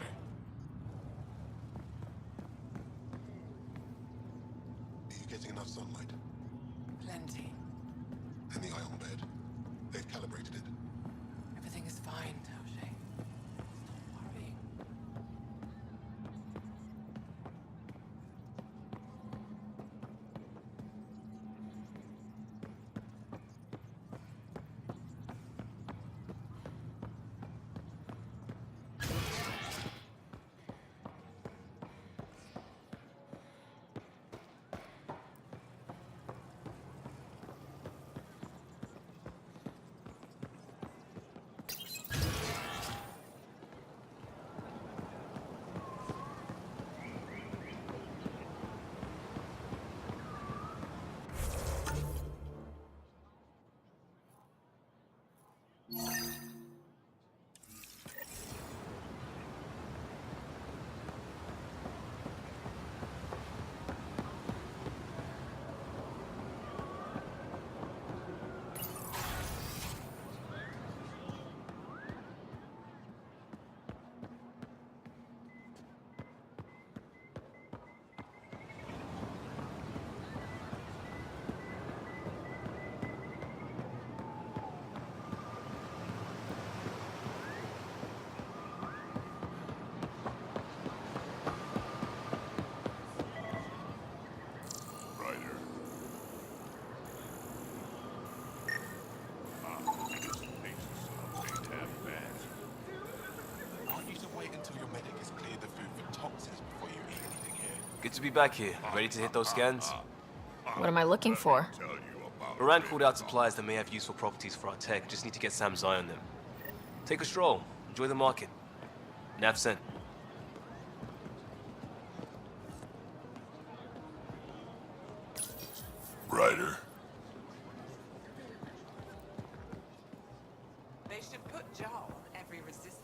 you getting enough sunlight? Plenty. And the ion bed? They've calibrated it. Everything is fine, Taoshi. Stop worrying. Good to be back here. Ready to hit those scans? What am I looking for? Moran called out supplies that may have useful properties for our tech. Just need to get Sam's eye on them. Take a stroll. Enjoy the market. Nav sent. Ryder. They should put Jar on every resistance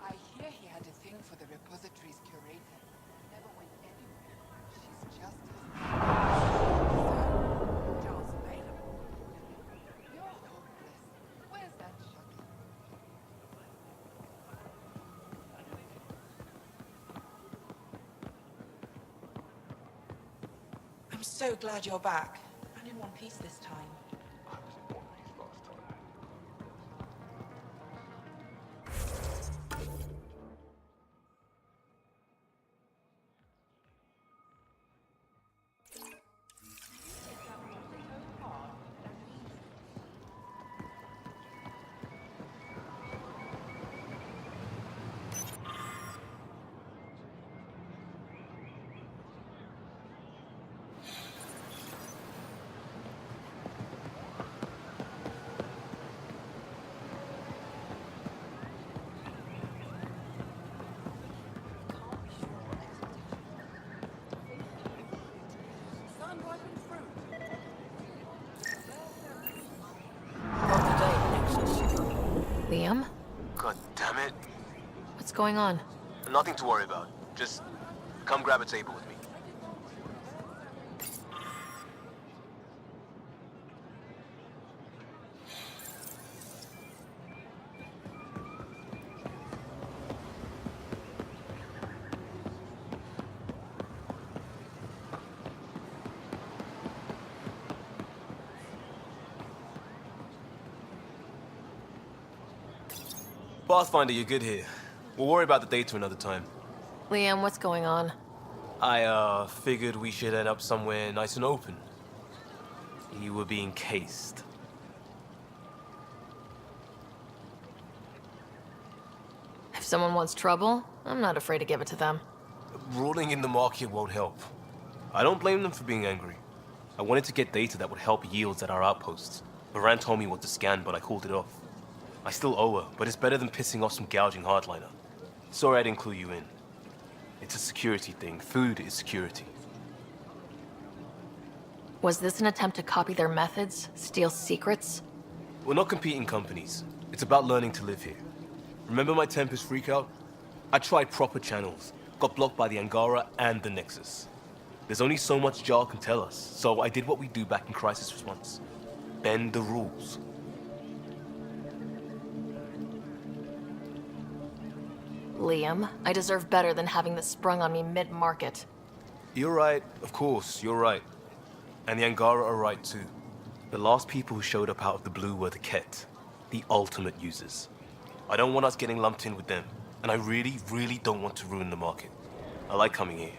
I hear he had a thing for the repository's curator. Never went anywhere. She's just as... So, Jar's available. You're hopeless. Where's that shuttle? I'm so glad you're back. I'm in one piece this time. Liam? God damn it. What's going on? Nothing to worry about. Just come grab a table with me. Pathfinder, you're good here. We'll worry about the data another time. Liam, what's going on? I, figured we should end up somewhere nice and open. You were being cased. If someone wants trouble, I'm not afraid to give it to them. Ruling in the market won't help. I don't blame them for being angry. I wanted to get data that would help yields at our outposts. Moran told me what to scan, but I called it off. I still owe her, but it's better than pissing off some gouging hardliner. Sorry I didn't clue you in. It's a security thing. Food is security. Was this an attempt to copy their methods? Steal secrets? We're not competing companies. It's about learning to live here. Remember my Tempest freakout? I tried proper channels. Got blocked by the Angara and the Nexus. There's only so much Jar can tell us, so I did what we do back in crisis response. Bend the rules. Liam, I deserve better than having this sprung on me mid-market. You're right, of course, you're right. And the Angara are right too. The last people who showed up out of the blue were the Ket, the ultimate users. I don't want us getting lumped in with them, and I really, really don't want to ruin the market. I like coming here.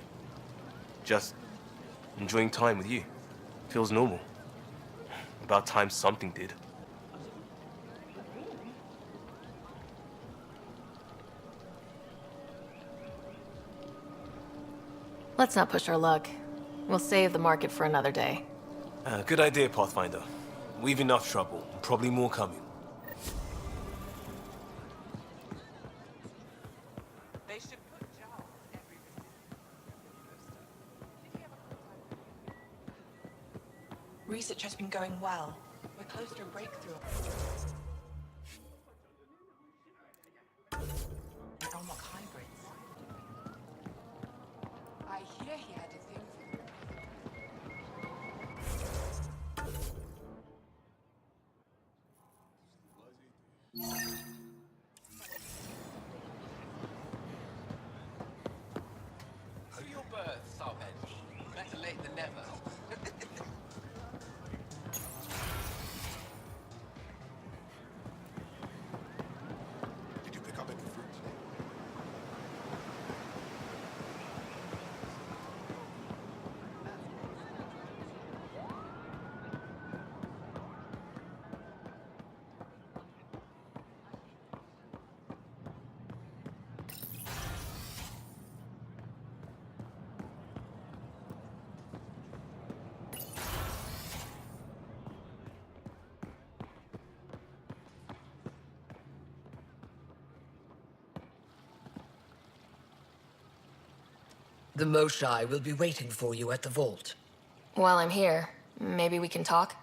Just enjoying time with you. Feels normal. About time something did. Let's not push our luck. We'll save the market for another day. Good idea, Pathfinder. We've enough trouble. Probably more coming. They should put Jar on every research has been going well. We're close to a breakthrough. Unlock hybrids. I hear he had a thing for To your birth, Sarpedge. Better late than never. Did you pick up any fruit? The Moshai will be waiting for you at the vault. While I'm here, maybe we can talk?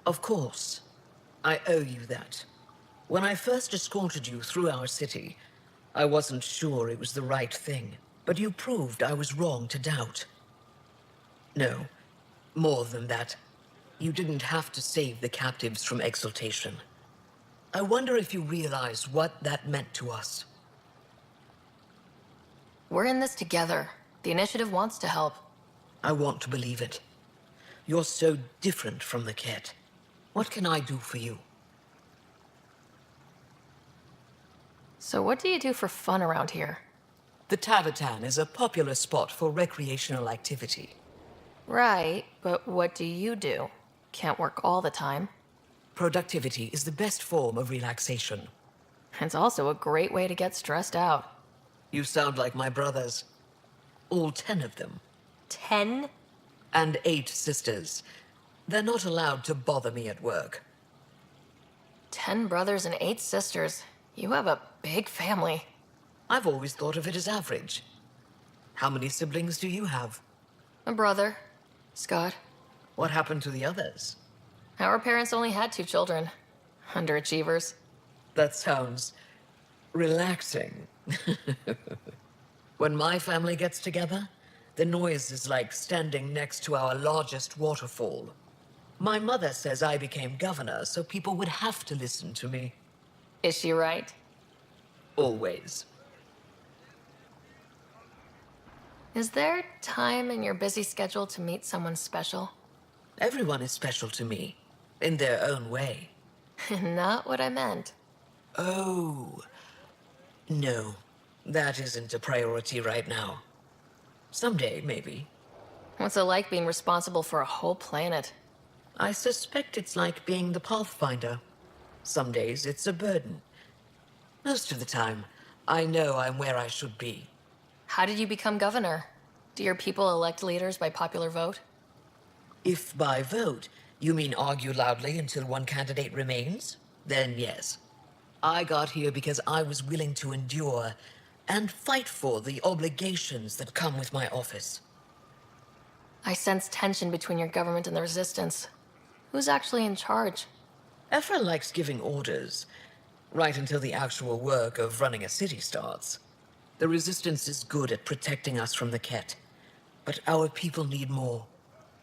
Of course. I owe you that. When I first escorted you through our city, I wasn't sure it was the right thing, but you proved I was wrong to doubt. No, more than that. You didn't have to save the captives from exaltation. I wonder if you realize what that meant to us. We're in this together. The Initiative wants to help. I want to believe it. You're so different from the Ket. What can I do for you? So what do you do for fun around here? The Tavatan is a popular spot for recreational activity. Right, but what do you do? Can't work all the time. Productivity is the best form of relaxation. It's also a great way to get stressed out. You sound like my brothers. All 10 of them. 10? And 8 sisters. They're not allowed to bother me at work. 10 brothers and 8 sisters. You have a big family. I've always thought of it as average. How many siblings do you have? A brother, Scott. What happened to the others? Our parents only had 2 children. Underachievers. That sounds relaxing. When my family gets together, the noise is like standing next to our largest waterfall. My mother says I became governor, so people would have to listen to me. Is she right? Always. Is there time in your busy schedule to meet someone special? Everyone is special to me, in their own way. Not what I meant. Oh. No, that isn't a priority right now. Someday, maybe. What's it like being responsible for a whole planet? I suspect it's like being the Pathfinder. Some days it's a burden. Most of the time, I know I'm where I should be. How did you become governor? Do your people elect leaders by popular vote? If by vote, you mean argue loudly until one candidate remains, then yes. I got here because I was willing to endure and fight for the obligations that come with my office. I sense tension between your government and the Resistance. Who's actually in charge? Ephra likes giving orders, right until the actual work of running a city starts. The Resistance is good at protecting us from the Ket, but our people need more.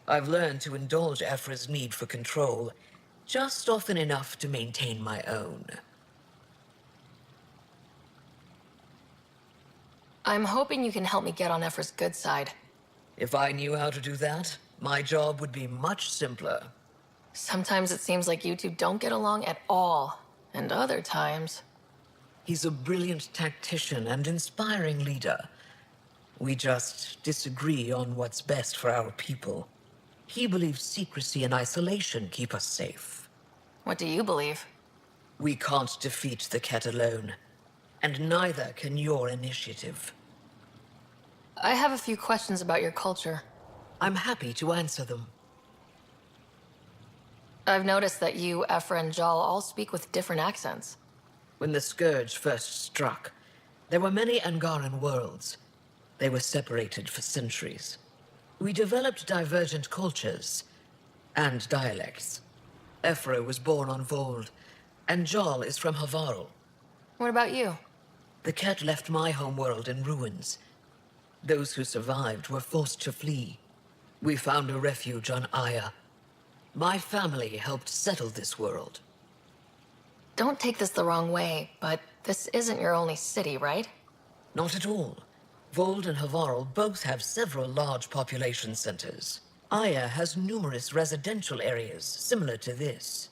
I've learned to indulge Ephra's need for control, just often enough to maintain my own. I'm hoping you can help me get on Ephra's good side. If I knew how to do that, my job would be much simpler. Sometimes it seems like you two don't get along at all, and other times... He's a brilliant tactician and inspiring leader. We just disagree on what's best for our people. He believes secrecy and isolation keep us safe. What do you believe? We can't defeat the Ket alone, and neither can your initiative. I have a few questions about your culture. I'm happy to answer them. I've noticed that you, Ephra, and Jal all speak with different accents. When the Scourge first struck, there were many Angaran worlds. They were separated for centuries. We developed divergent cultures and dialects. Ephra was born on Vold, and Jal is from Havarl. What about you? The Ket left my homeworld in ruins. Those who survived were forced to flee. We found a refuge on Aya. My family helped settle this world. Don't take this the wrong way, but this isn't your only city, right? Not at all. Vold and Havarl both have several large population centers. Aya has numerous residential areas similar to this.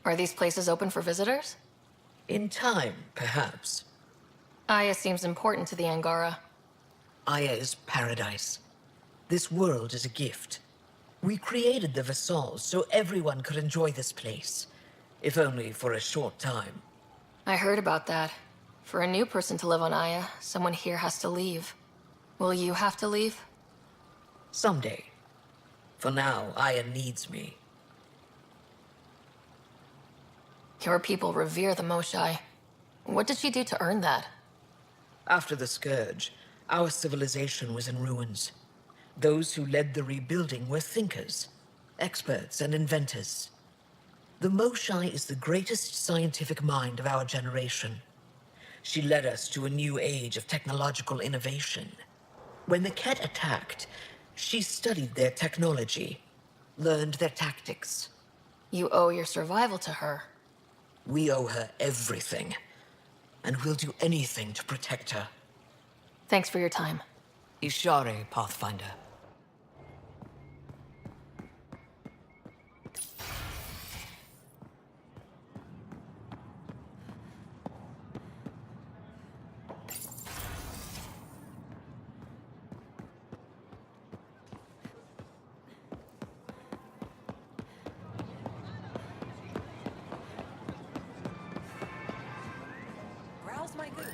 Are these places open for visitors? In time, perhaps. Aya seems important to the Angara. Aya is paradise. This world is a gift. We created the Vassals so everyone could enjoy this place, if only for a short time. I heard about that. For a new person to live on Aya, someone here has to leave. Will you have to leave? Someday. For now, Aya needs me. Your people revere the Moshai. What did she do to earn that? After the Scourge, Our civilization was in ruins. Those who led the rebuilding were thinkers, experts, and inventors. The Moshai is the greatest scientific mind of our generation. She led us to a new age of technological innovation. When the Ket attacked, she studied their technology, learned their tactics. You owe your survival to her. We owe her everything, and we'll do anything to protect her. Thanks for your time. Ishare, Pathfinder. Browse my goods.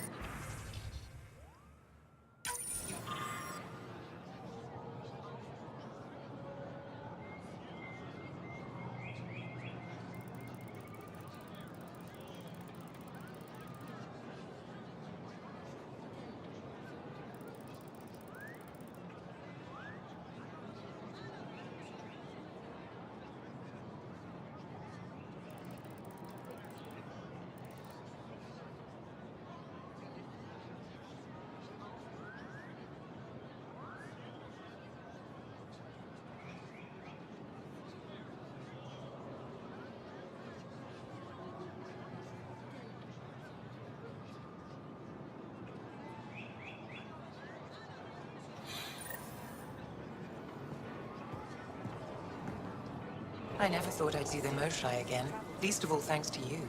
I never thought I'd see the Moshai again, least of all thanks to you.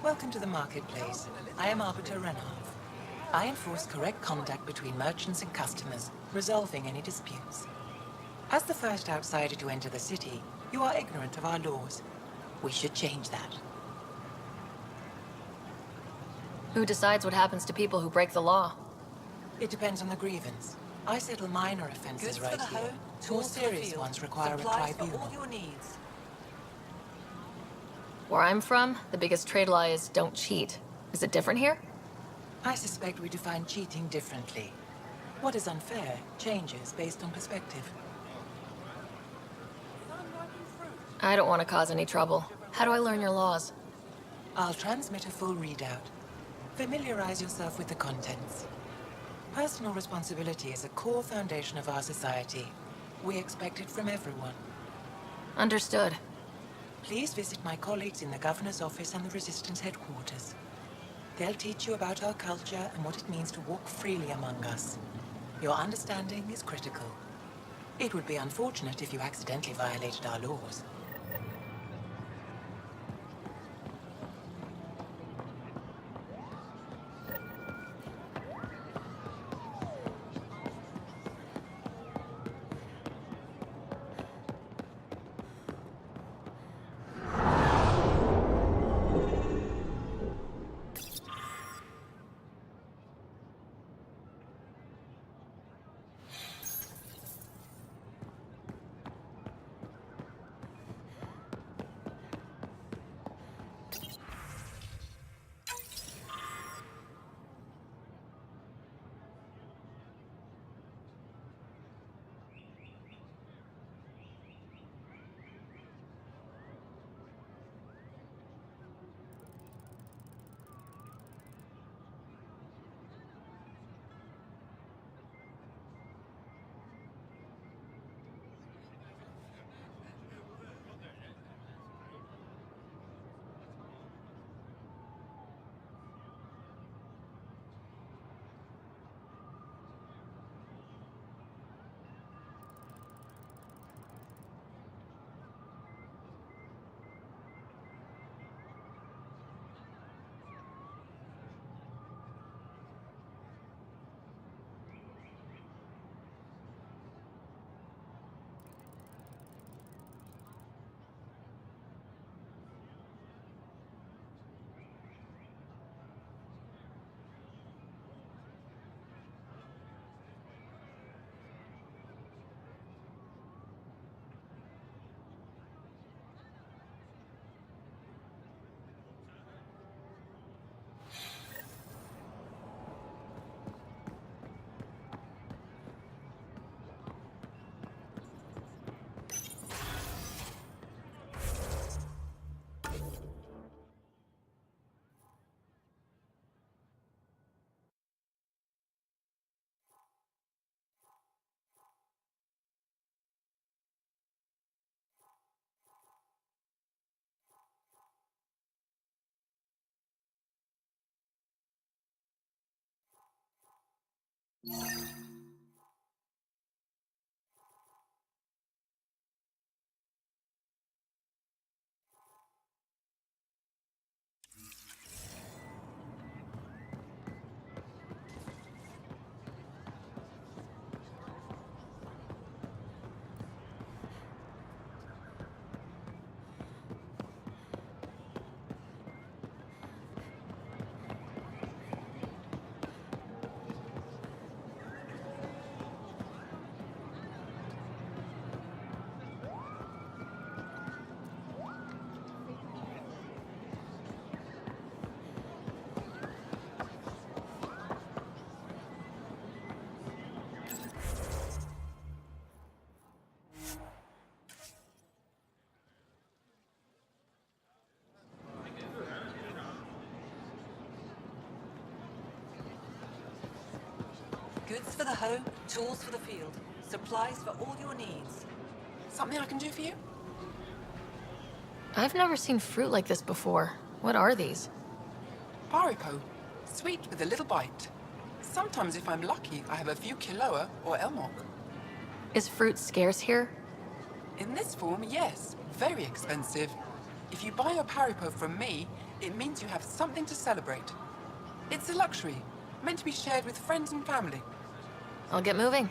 Welcome to the marketplace. I am Arbiter Renard. I enforce correct conduct between merchants and customers, resolving any disputes. As the first outsider to enter the city, you are ignorant of our laws. We should change that. Who decides what happens to people who break the law? It depends on the grievance. I settle minor offenses right here. More serious ones require a tribunal. All your needs. Where I'm from, the biggest trade law is don't cheat. Is it different here? I suspect we define cheating differently. What is unfair changes based on perspective. I don't want to cause any trouble. How do I learn your laws? I'll transmit a full readout. Familiarize yourself with the contents. Personal responsibility is a core foundation of our society. We expect it from everyone. Understood. Please visit my colleagues in the Governor's office and the Resistance headquarters. They'll teach you about our culture and what it means to walk freely among us. Your understanding is critical. It would be unfortunate if you accidentally violated our laws. Goods for the home, tools for the field, supplies for all your needs. Something I can do for you? I've never seen fruit like this before. What are these? Paripo. Sweet with a little bite. Sometimes if I'm lucky, I have a few Kiloa or Elmok. Is fruit scarce here? In this form, yes. Very expensive. If you buy a Paripo from me, it means you have something to celebrate. It's a luxury, meant to be shared with friends and family. I'll get moving.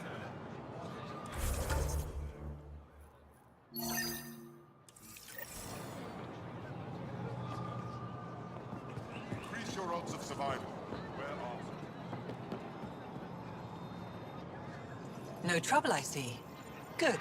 Increase your odds of survival. Where are No trouble, I see. Good.